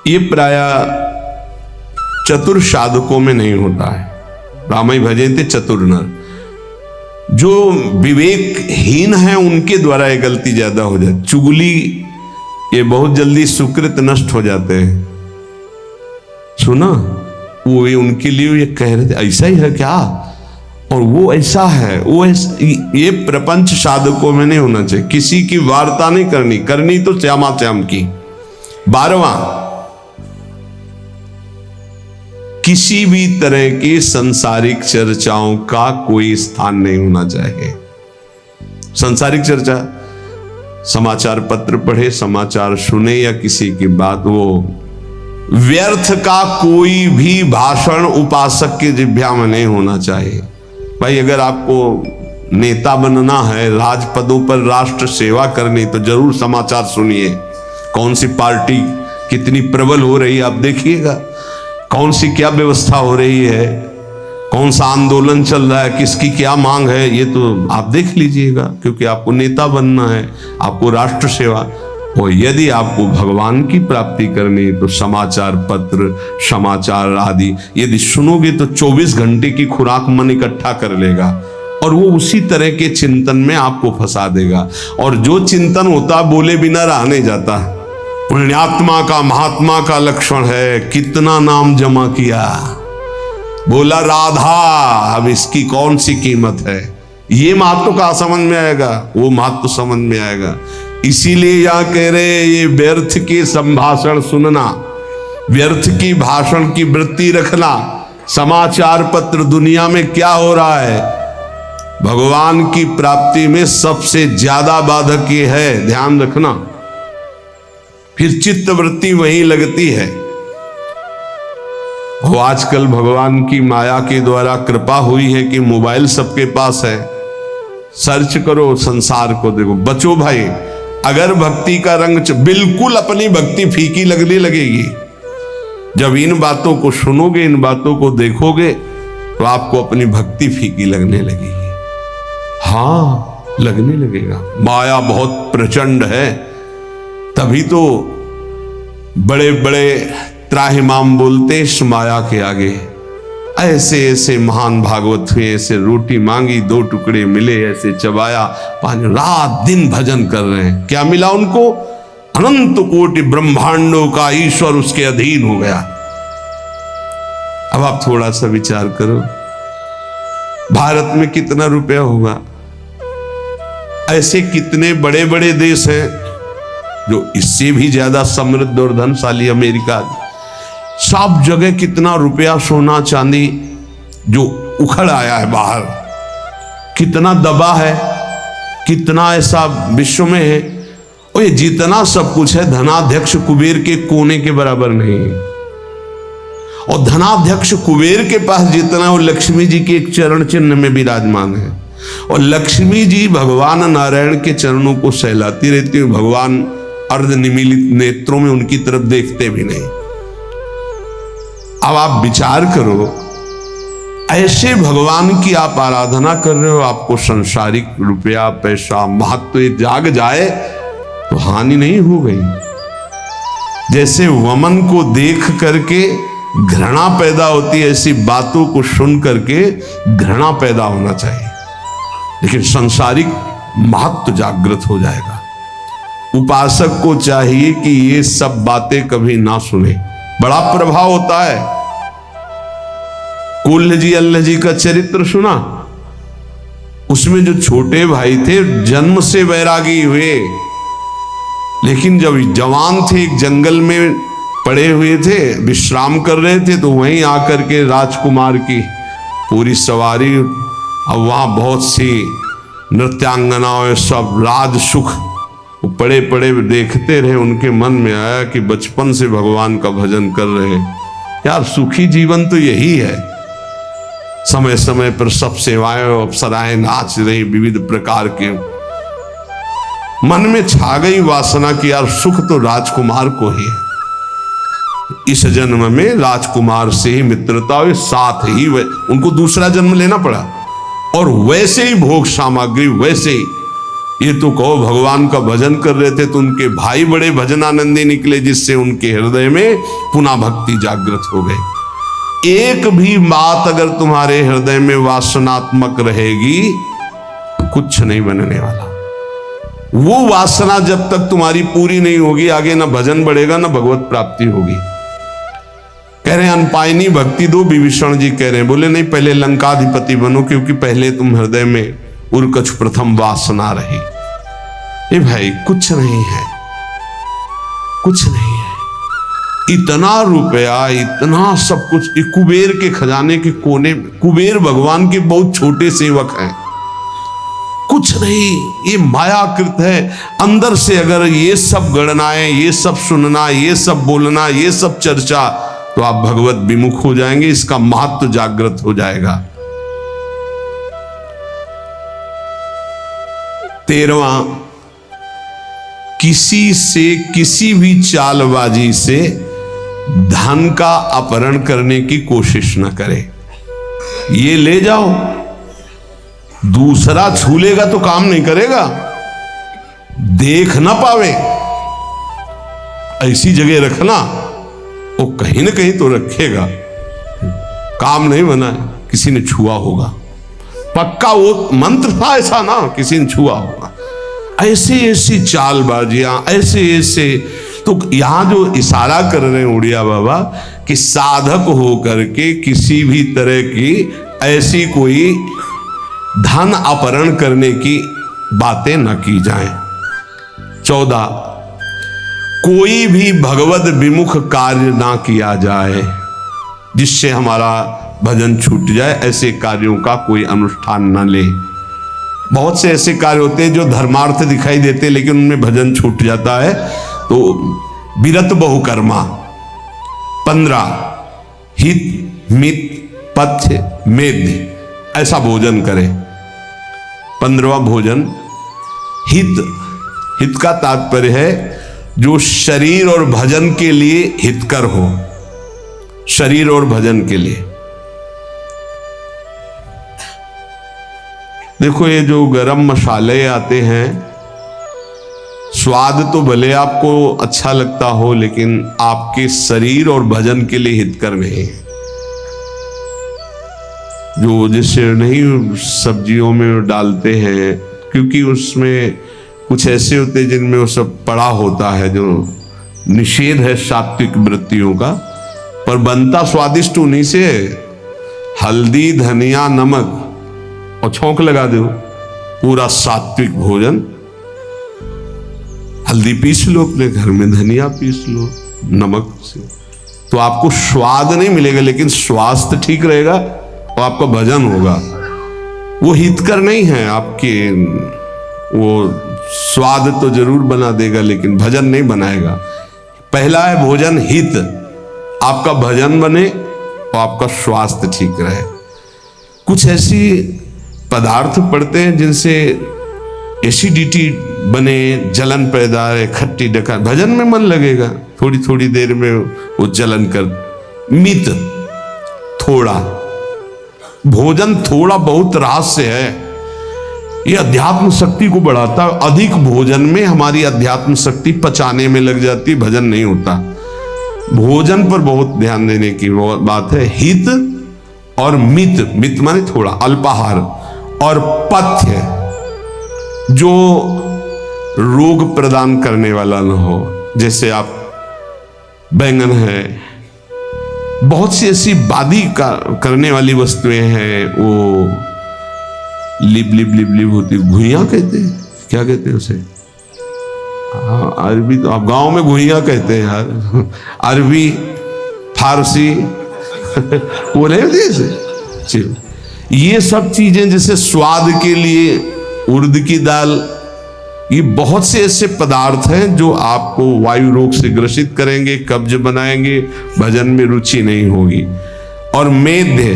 ये प्रायः चतुर साधकों में नहीं होता है। रामाई भजते चतुर नर, जो विवेकहीन है उनके द्वारा ये गलती ज्यादा हो जाती। चुगली, ये बहुत जल्दी सुकृत नष्ट हो जाते हैं। सुना, वो ये उनके लिए ये कह रहे थे ऐसा ही है क्या, और वो ऐसा है, वो ये प्रपंच साधकों में नहीं होना चाहिए। किसी की वार्ता नहीं करनी, करनी तो श्यामा श्याम की। 12वां, किसी भी तरह की सांसारिक चर्चाओं का कोई स्थान नहीं होना चाहिए। सांसारिक चर्चा, समाचार पत्र पढ़े, समाचार सुने या किसी की बात, वो व्यर्थ का कोई भी भाषण उपासक के जिह्वा में नहीं होना चाहिए। भाई अगर आपको नेता बनना है, राजपदों पर राष्ट्र सेवा करनी, तो जरूर समाचार सुनिए। कौन सी पार्टी कितनी प्रबल हो रही है आप देखिएगा, कौन सी क्या व्यवस्था हो रही है, कौन सा आंदोलन चल रहा है, किसकी क्या मांग है, ये तो आप देख लीजिएगा, क्योंकि आपको नेता बनना है, आपको राष्ट्र सेवा। और यदि आपको भगवान की प्राप्ति करनी है तो समाचार पत्र, समाचार आदि यदि सुनोगे तो 24 घंटे की खुराक मन इकट्ठा कर लेगा, और वो उसी तरह के चिंतन में आपको फंसा देगा। और जो चिंतन होता बोले बिना रह नहीं जाता। पुण्यात्मा का, महात्मा का लक्षण है, कितना नाम जमा किया, बोला राधा, अब इसकी कौन सी कीमत है। ये महत्व का समझ में आएगा, वो महत्व समझ में आएगा। इसीलिए यह कह रहे, ये व्यर्थ की संभाषण सुनना, व्यर्थ की भाषण की वृत्ति रखना, समाचार पत्र दुनिया में क्या हो रहा है, भगवान की प्राप्ति में सबसे ज्यादा बाधक ये है, ध्यान रखना। फिर चित्त वृत्ति वहीं लगती है। वो आजकल भगवान की माया के द्वारा कृपा हुई है कि मोबाइल सबके पास है, सर्च करो, संसार को देखो। बचो भाई, अगर भक्ति का रंग, बिल्कुल अपनी भक्ति फीकी लगने लगेगी। जब इन बातों को सुनोगे, इन बातों को देखोगे, तो आपको अपनी भक्ति फीकी लगने लगेगी। हाँ, लगने लगेगा। माया बहुत प्रचंड है, तभी तो बड़े बड़े त्राहिमाम बोलते इस माया के आगे। ऐसे ऐसे महान भागवत हुए, ऐसे रोटी मांगी 2 टुकड़े मिले, ऐसे चबाया, पानी, रात दिन भजन कर रहे हैं। क्या मिला उनको? अनंत कोटि ब्रह्मांडों का ईश्वर उसके अधीन हो गया। अब आप थोड़ा सा विचार करो, भारत में कितना रुपया होगा? ऐसे कितने बड़े बड़े देश हैं जो इससे भी ज्यादा समृद्ध और धनशाली, अमेरिका, सब जगह कितना रुपया, सोना चांदी जो उखड़ आया है बाहर, कितना दबा है, कितना ऐसा विश्व में है। और ये जितना सब कुछ है, धनाध्यक्ष कुबेर के कोने के बराबर नहीं है। और धनाध्यक्ष कुबेर के पास जितना, वो लक्ष्मी जी के एक चरण चिन्ह में विराजमान है। और लक्ष्मी जी भगवान नारायण के चरणों को सहलाती रहती है। भगवान अर्ध निमीलित नेत्रों में उनकी तरफ देखते भी नहीं। अब आप विचार करो, ऐसे भगवान की आप आराधना कर रहे हो, आपको संसारिक रुपया, पैसा, महत्व जाग जाए तो हानि नहीं हो गई। जैसे वमन को देख करके घृणा पैदा होती है, ऐसी बातों को सुन करके घृणा पैदा होना चाहिए, लेकिन सांसारिक महत्व जागृत हो जाएगा। उपासक को चाहिए कि ये सब बातें कभी ना सुने, बड़ा प्रभाव होता है। कुल्ल जी अल्लाह जी का चरित्र सुना, उसमें जो छोटे भाई थे जन्म से वैरागी हुए, लेकिन जब जवान थे एक जंगल में पड़े हुए थे, विश्राम कर रहे थे, तो वहीं आकर के राजकुमार की पूरी सवारी, अब वहां बहुत सी नृत्यांगनाओं, सब राज सुख पड़े पड़े देखते रहे। उनके मन में आया कि बचपन से भगवान का भजन कर रहे हैं, यार सुखी जीवन तो यही है। समय समय पर सब सेवाएं अप्सराएं नाच रही, विविध प्रकार के। मन में छा गई वासना कि यार सुख तो राजकुमार को ही है। इस जन्म में राजकुमार से ही मित्रता हुई, साथ ही उनको दूसरा जन्म लेना पड़ा, और वैसे ही भोग सामग्री वैसे ही। ये तो कहो भगवान का भजन कर रहे थे तो उनके भाई बड़े भजनानंदी निकले, जिससे उनके हृदय में पुनः भक्ति जागृत हो गई। एक भी बात अगर तुम्हारे हृदय में वासनात्मक रहेगी, कुछ नहीं बनने वाला। वो वासना जब तक तुम्हारी पूरी नहीं होगी, आगे ना भजन बढ़ेगा ना भगवत प्राप्ति होगी। कह रहे हैं अनपायनी भक्ति दो, विभीषण जी कह रहे हैं, बोले नहीं पहले लंकाधिपति बनो, क्योंकि पहले तुम हृदय में उर्कछ प्रथम वासना रही। ये भाई कुछ नहीं है, कुछ नहीं है। इतना रुपया, इतना सब कुछ, कुबेर के खजाने के कोने में, कुबेर भगवान के बहुत छोटे सेवक हैं, कुछ नहीं, ये मायाकृत है। अंदर से अगर ये सब गणनाएं, ये सब सुनना, ये सब बोलना, ये सब चर्चा, तो आप भगवत विमुख हो जाएंगे, इसका महत्व जागृत हो जाएगा। 13वां, किसी से किसी भी चालबाजी से धन का अपहरण करने की कोशिश न करे। ये ले जाओ, दूसरा छू लेगा तो काम नहीं करेगा, देख ना पावे ऐसी जगह रखना, वो कहीं ना कहीं तो रखेगा, काम नहीं बना है, किसी ने छुआ होगा, पक्का वो मंत्र था ऐसा ना, किसी ने छुआ होगा। ऐसी ऐसी चालबाजियां, ऐसे ऐसे, तो यहां जो इशारा कर रहे हैं उड़िया बाबा कि साधक होकर के किसी भी तरह की ऐसी कोई धन अपहरण करने की बातें न की जाएं। 14, कोई भी भगवत विमुख कार्य ना किया जाए जिससे हमारा भजन छूट जाए, ऐसे कार्यों का कोई अनुष्ठान न ले। बहुत से ऐसे कार्य होते हैं जो धर्मार्थ दिखाई देते हैं लेकिन उनमें भजन छूट जाता है, तो विरत बहुकर्मा। 15, हित मित पथ्य मेद, ऐसा भोजन करें। 15वां भोजन हित, हित का तात्पर्य है जो शरीर और भजन के लिए हितकर हो, शरीर और भजन के लिए। देखो ये जो गरम मसाले आते हैं, स्वाद तो भले आपको अच्छा लगता हो लेकिन आपके शरीर और भजन के लिए हितकर नहीं। जो जैसे नहीं सब्जियों में डालते हैं, क्योंकि उसमें कुछ ऐसे होते हैं जिनमें वो सब पड़ा होता है, जो निषेध है सात्विक वृत्तियों का, पर बनता स्वादिष्ट उन्हीं से है। हल्दी धनिया नमक और छौंक लगा दो, पूरा सात्विक भोजन। हल्दी पीस लो अपने घर में, धनिया पीस लो नमक से, तो आपको स्वाद नहीं मिलेगा लेकिन स्वास्थ्य ठीक रहेगा और आपका भजन होगा। वो हितकर नहीं है आपके, वो स्वाद तो जरूर बना देगा लेकिन भजन नहीं बनाएगा। पहला है भोजन हित, आपका भजन बने और आपका स्वास्थ्य ठीक रहे। कुछ ऐसी पदार्थ पड़ते हैं जिनसे एसिडिटी बने, जलन पैदा है, खट्टी डका, भजन में मन लगेगा, थोड़ी थोड़ी देर में वो जलन कर। मित, थोड़ा भोजन, थोड़ा बहुत रहस्य है, ये अध्यात्म शक्ति को बढ़ाता है। अधिक भोजन में हमारी अध्यात्म शक्ति पचाने में लग जाती, भजन नहीं होता। भोजन पर बहुत ध्यान देने की बात है। हित और मित, मित माने थोड़ा, अल्पाहार, और पथ्य जो रोग प्रदान करने वाला न हो। जैसे आप बैंगन है, बहुत सी ऐसी बादी करने वाली वस्तुएं हैं, वो लिप लिप लिप लिप होती, घुइयां कहते हैं, क्या कहते हैं उसे? हाँ, अरबी तो आप गांव में घुइयां कहते हैं यार, अरबी फारसी बोले जैसे। ये सब चीजें जैसे स्वाद के लिए उड़द की दाल, ये बहुत से ऐसे पदार्थ हैं जो आपको वायु रोग से ग्रसित करेंगे, कब्ज बनाएंगे, भजन में रुचि नहीं होगी। और मेध्य,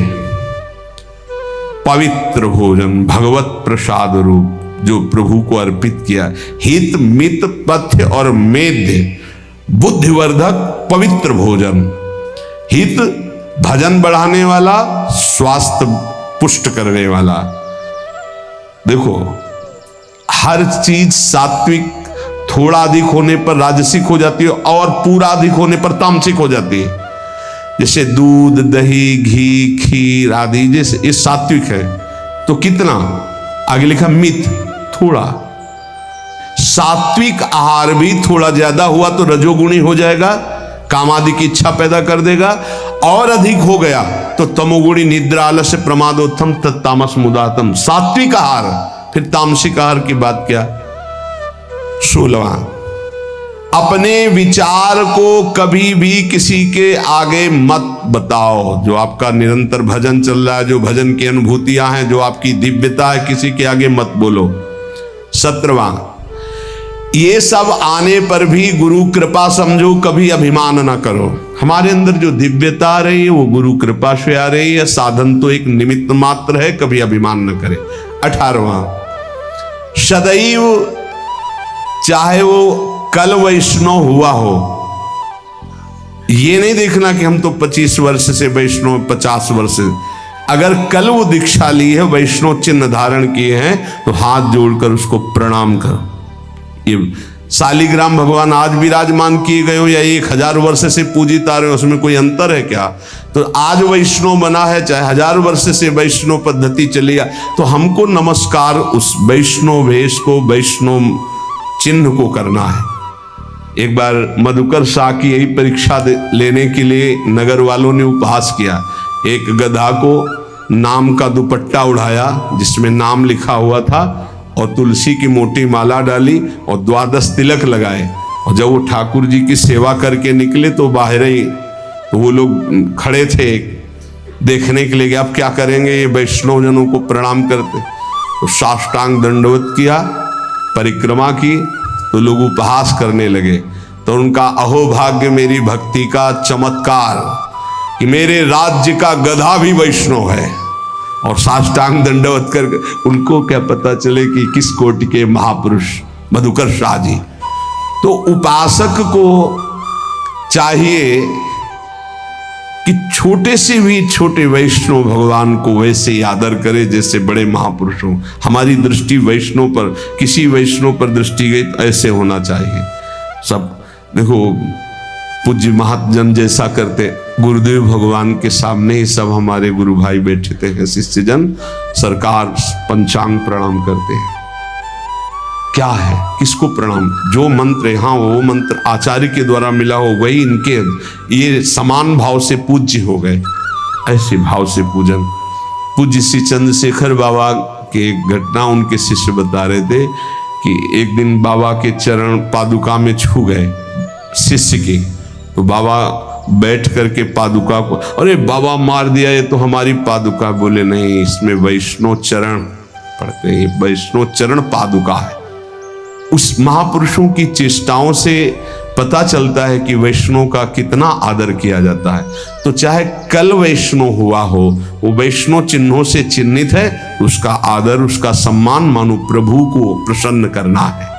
पवित्र भोजन, भगवत प्रसाद रूप जो प्रभु को अर्पित किया। हित, मित, पथ्य और मेध्य, बुद्धिवर्धक पवित्र भोजन। हित भजन बढ़ाने वाला, स्वास्थ्य पुष्ट करने वाला। देखो हर चीज सात्विक थोड़ा अधिक होने पर राजसिक हो जाती है और पूरा अधिक होने पर तामसिक हो जाती है। जैसे दूध, दही, घी, खीर आदि, जैसे ये सात्विक है तो कितना, आगे लिखा मित, थोड़ा। सात्विक आहार भी थोड़ा ज्यादा हुआ तो रजोगुणी हो जाएगा, काम आदि की इच्छा पैदा कर देगा, और अधिक हो गया तो तमोगुणी, निद्रा, आलस्य, प्रमादोत्थम, तत्तामस मुदातम। सात्विक आहार, फिर तामसिक आहार की बात क्या? 16वां, अपने विचार को कभी भी किसी के आगे मत बताओ। जो आपका निरंतर भजन चल रहा है, जो भजन की अनुभूतियां हैं, जो आपकी दिव्यता है, किसी के आगे मत बोलो। 17वां, ये सब आने पर भी गुरु कृपा समझो, कभी अभिमान ना करो। हमारे अंदर जो दिव्यता आ रही है वो गुरु कृपा से आ रही है, साधन तो एक निमित्त मात्र है, कभी अभिमान न करे। 18वां, सदैव चाहे वो कल वैष्णव हुआ हो, ये नहीं देखना कि हम तो 25 वर्ष से वैष्णव, 50 वर्ष से, अगर कल वो दीक्षा ली है, वैष्णव चिन्ह धारण किए हैं, तो हाथ जोड़कर उसको प्रणाम करो। ये शालिग्राम भगवान आज विराजमान किए गए हो या 1000 वर्ष से पूजित आ रहे हो, उसमें कोई अंतर है क्या? तो आज वैष्णव बना है, चाहे 1000 वर्ष से वैष्णव पद्धति चली है, तो हमको नमस्कार उस वैष्णव वेश को, वैष्णव चिन्ह को करना है। एक बार मधुकर शाह की यही परीक्षा लेने के लिए नगर वालों ने उपहास किया। एक गधा को नाम का दुपट्टा उड़ाया जिसमें नाम लिखा हुआ था, और तुलसी की मोटी माला डाली और 12 तिलक लगाए, और जब वो ठाकुर जी की सेवा करके निकले तो बाहर ही, तो वो लोग खड़े थे देखने के लिए कि अब क्या करेंगे, ये वैष्णव जनों को प्रणाम करते। तो साष्टांग दंडवत किया, परिक्रमा की, तो लोग उपहास करने लगे। तो उनका अहोभाग्य मेरी भक्ति का चमत्कार कि मेरे राज्य का गधा भी वैष्णव है, और साष्टांग दंडवत कर, उनको क्या पता चले कि किस कोटि के महापुरुष मधुकर शाह जी। तो उपासक को चाहिए कि छोटे से भी छोटे वैष्णव भगवान को वैसे ही आदर करे जैसे बड़े महापुरुषों। हमारी दृष्टि वैष्णव पर, किसी वैष्णव पर दृष्टि गई तो ऐसे होना चाहिए। सब देखो पूज्य महाजन जैसा करते, गुरुदेव भगवान के सामने ही सब हमारे गुरु भाई बैठे थे, शिष्यजन सरकार पंचांग प्रणाम करते हैं। क्या है, किसको प्रणाम? जो मंत्र है, हाँ वो मंत्र आचार्य के द्वारा मिला हो वही इनके, ये समान भाव से पूज्य हो गए, ऐसे भाव से पूजन। पूज्य श्री चंद्रशेखर बाबा के एक घटना उनके शिष्य बता रहे थे कि एक दिन बाबा के चरण पादुका में छू गए शिष्य की, तो बाबा बैठ करके पादुका को, अरे बाबा मार दिया ये तो हमारी पादुका। बोले नहीं, इसमें वैष्णव चरण पढ़ते हैं, वैष्णव चरण पादुका है। उस महापुरुषों की चेष्टाओं से पता चलता है कि वैष्णव का कितना आदर किया जाता है। तो चाहे कल वैष्णव हुआ हो, वो वैष्णव चिन्हों से चिन्हित है, उसका आदर, उसका सम्मान मानो प्रभु को प्रसन्न करना है।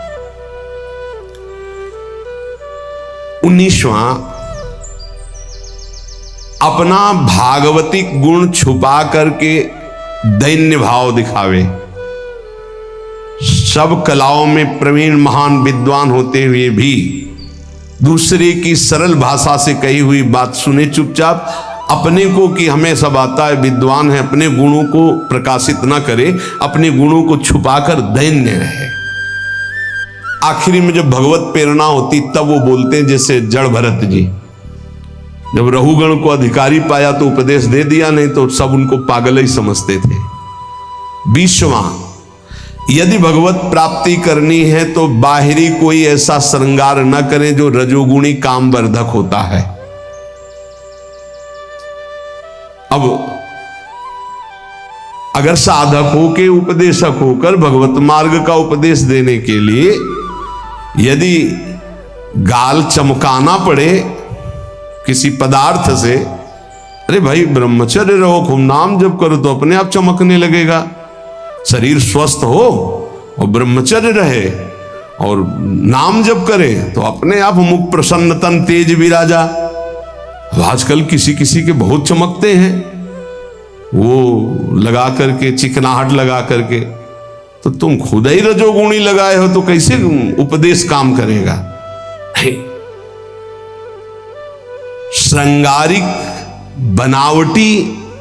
19वां, अपना भागवतिक गुण छुपा करके दैन्य भाव दिखावे। सब कलाओं में प्रवीण महान विद्वान होते हुए भी दूसरे की सरल भाषा से कही हुई बात सुने चुपचाप, अपने को कि हमें सब आता है, विद्वान है, अपने गुणों को प्रकाशित ना करे, अपने गुणों को छुपाकर दैन्य रहे। आखिरी में जब भगवत प्रेरणा होती तब वो बोलते हैं, जैसे जड़ भरत जी, जब रहुगण को अधिकारी पाया तो उपदेश दे दिया, नहीं तो सब उनको पागल ही समझते थे। 20वां, यदि भगवत प्राप्ति करनी है तो बाहरी कोई ऐसा श्रृंगार न करें जो रजोगुणी कामवर्धक होता है। अब अगर साधक हो के उपदेशक होकर भगवत मार्ग का उपदेश देने के लिए यदि गाल चमकाना पड़े किसी पदार्थ से, अरे भाई ब्रह्मचर्य रहो, खूब नाम जप करो तो अपने आप चमकने लगेगा। शरीर स्वस्थ हो और ब्रह्मचर्य रहे और नाम जप करे तो अपने आप मुख प्रसन्न तन तेज विराजा। आजकल किसी किसी के बहुत चमकते हैं, वो लगा करके चिकनाहट लगा करके, तो तुम खुद ही रजोगुणी लगाए हो तो कैसे उपदेश काम करेगा। श्रृंगारिक बनावटी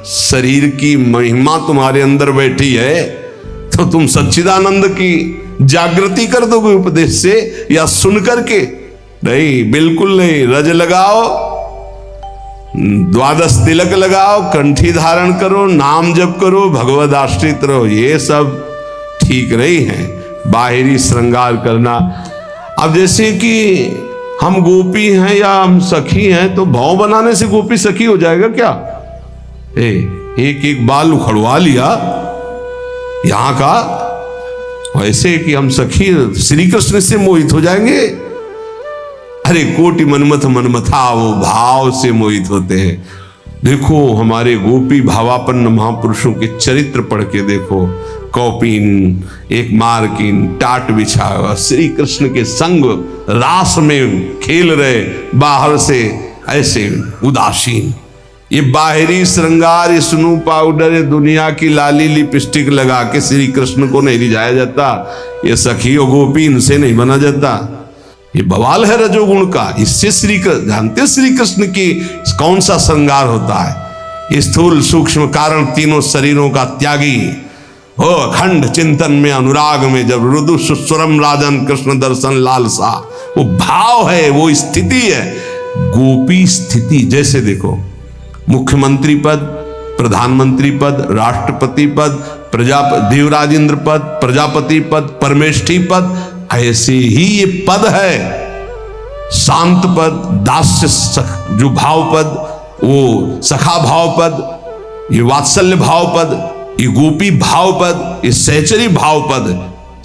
शरीर की महिमा तुम्हारे अंदर बैठी है तो तुम सच्चिदानंद की जागृति कर दोगे उपदेश से या सुन करके? नहीं, बिल्कुल नहीं। रज लगाओ, 12 तिलक लगाओ, कंठी धारण करो, नाम जप करो, भगवद आश्रित रहो, ये सब ठीक नहीं है। बाहरी श्रृंगार करना, अब जैसे कि हम गोपी हैं या हम सखी हैं तो भाव बनाने से गोपी सखी हो जाएगा क्या? एक एक बाल उखड़वा लिया यहां का, ऐसे कि हम सखी श्री कृष्ण से मोहित हो जाएंगे। अरे कोटि मनमथ मनमथा, वो भाव से मोहित होते हैं। देखो हमारे गोपी भावापन्न महापुरुषों के चरित्र पढ़ के देखो, कौपीन, एक मारकीन, टाट बिछा हुआ श्री कृष्ण के संग रास में खेल रहे, बाहर से ऐसे उदासीन। ये बाहरी श्रृंगार, ये स्नू पाउडर, ये दुनिया की लाली लिपस्टिक लगा के श्री कृष्ण को नहीं रिझाया जाता। ये सखी और गोपी इनसे नहीं बना जाता। ये बवाल है रजोगुण का। इससे श्री कृष्ण जानते, श्री कृष्ण की कौन सा श्रृंगार होता है? स्थूल सूक्ष्म कारण तीनों शरीरों का त्यागी हो, अखंड चिंतन में अनुराग में जब रुदु सुस्वरम राजन कृष्ण दर्शन लालसा, वो भाव है, वो स्थिति है, गोपी स्थिति। जैसे देखो मुख्यमंत्री पद, प्रधानमंत्री पद, राष्ट्रपति पद, देवराज इंद्र पद, प्रजापति पद, परमेष्ठी पद, ऐसे ही ये पद है। शांत पद, दास्य जो भाव पद, वो सखा भाव पद, ये वात्सल्य भाव पद, ये गोपी भाव पद, ये सहचरी भाव पद,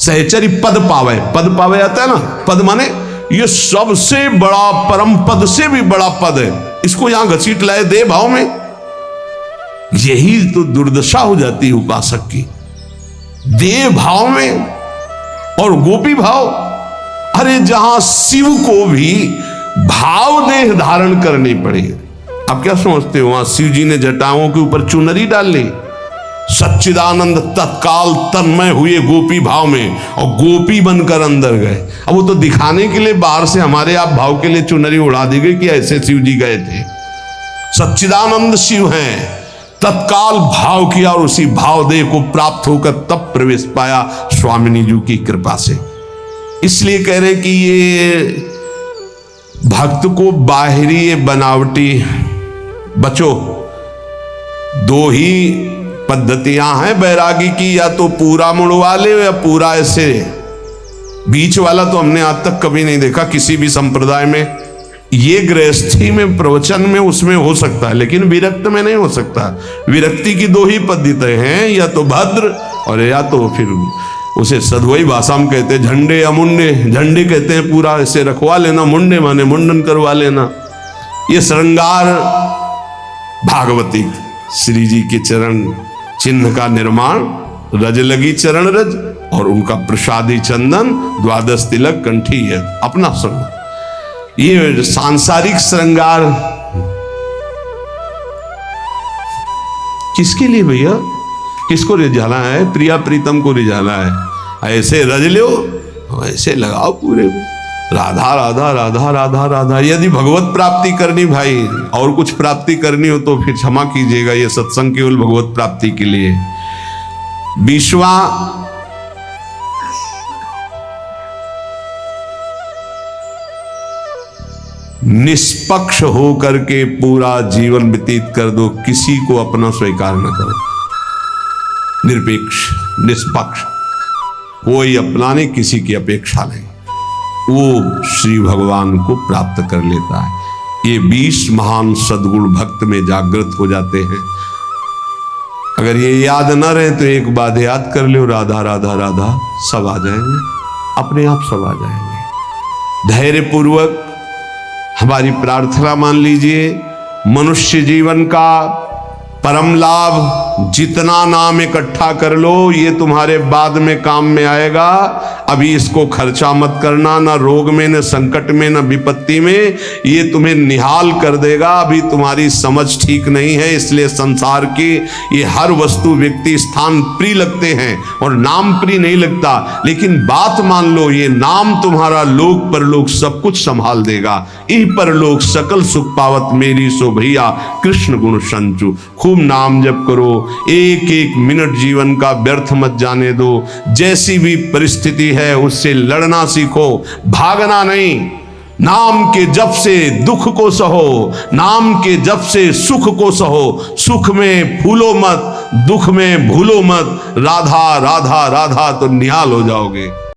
सहचरी पद पावे, पद पावे आता है ना, पद माने ये सबसे बड़ा परम पद से भी बड़ा पद है। इसको यहां घसीट लाए दे भाव में। यही तो दुर्दशा हो जाती है उपासक की, दे भाव में और गोपी भाव। अरे जहां शिव को भी भाव देह धारण करनी पड़ी, आप क्या समझते हो वहां शिव जी ने जटाओं के ऊपर चुनरी डाल ली? सच्चिदानंद तत्काल तन्मय हुए गोपी भाव में और गोपी बनकर अंदर गए। अब वो तो दिखाने के लिए बाहर से हमारे आप भाव के लिए चुनरी उड़ा दी गई कि ऐसे शिव जी गए थे। सच्चिदानंद शिव हैं, तत्काल भाव किया और उसी भाव देह को प्राप्त होकर तब प्रवेश पाया स्वामिनी जी की कृपा से। इसलिए कह रहे कि ये भक्त को बाहरी बनावटी बचो। दो ही पद्धतियां हैं बैरागी की, या तो पूरा मुड़वा ले या पूरा ऐसे। बीच वाला तो हमने आज तक कभी नहीं देखा किसी भी संप्रदाय में। ये गृहस्थी में प्रवचन में उसमें हो सकता है, लेकिन विरक्त में नहीं हो सकता। विरक्ति की दो ही पद्धतियां हैं, या तो भद्र और या तो फिर उसे सदवई भाषा में कहते हैं झंडे या मुंडे। झंडे कहते हैं पूरा ऐसे रखवा लेना, मुंडे माने मुंडन करवा लेना। ये श्रृंगार भागवती श्री जी के चरण चिन्ह का निर्माण, रज लगी चरण रज और उनका प्रसादी चंदन, 12 तिलक, कंठी है अपना श्रृंगार। ये सांसारिक श्रृंगार किसके लिए भैया? किसको रिझाना है? प्रिया प्रीतम को रिझाना है। ऐसे रज लो, ऐसे लगाओ पूरे। राधा राधा राधा राधा राधा। यदि भगवत प्राप्ति करनी भाई और कुछ प्राप्ति करनी हो तो फिर क्षमा कीजिएगा, ये सत्संग केवल भगवत प्राप्ति के लिए। 20वां निष्पक्ष हो करके पूरा जीवन व्यतीत कर दो, किसी को अपना स्वीकार न करो। निरपेक्ष, निष्पक्ष, कोई अपना नहीं, किसी की अपेक्षा नहीं, वो श्री भगवान को प्राप्त कर लेता है। ये 20 महान सद्गुण भक्त में जागृत हो जाते हैं। अगर ये याद न रहे तो एक बात याद कर लो, राधा राधा राधा, सब आ जाएंगे, अपने आप सब आ जाएंगे। धैर्य पूर्वक हमारी प्रार्थना मान लीजिए, मनुष्य जीवन का परम लाभ जितना नाम इकट्ठा कर लो, ये तुम्हारे बाद में काम में आएगा। अभी इसको खर्चा मत करना, ना रोग में, न संकट में, न विपत्ति में, ये तुम्हें निहाल कर देगा। अभी तुम्हारी समझ ठीक नहीं है, इसलिए संसार की ये हर वस्तु, व्यक्ति, स्थान प्रिय लगते हैं और नाम प्रिय नहीं लगता। लेकिन बात मान लो, ये नाम तुम्हारा लोक परलोक सब कुछ संभाल देगा। इह परलोक सकल सुख पावत मेरी सो भैया, कृष्ण गुण संचु। खूब नाम जप करो, एक एक मिनट जीवन का व्यर्थ मत जाने दो। जैसी भी परिस्थिति है उससे लड़ना सीखो, भागना नहीं। नाम के जप से दुख को सहो, नाम के जप से सुख को सहो। सुख में फूलो मत, दुख में भूलो मत। राधा राधा राधा तो निहाल हो जाओगे।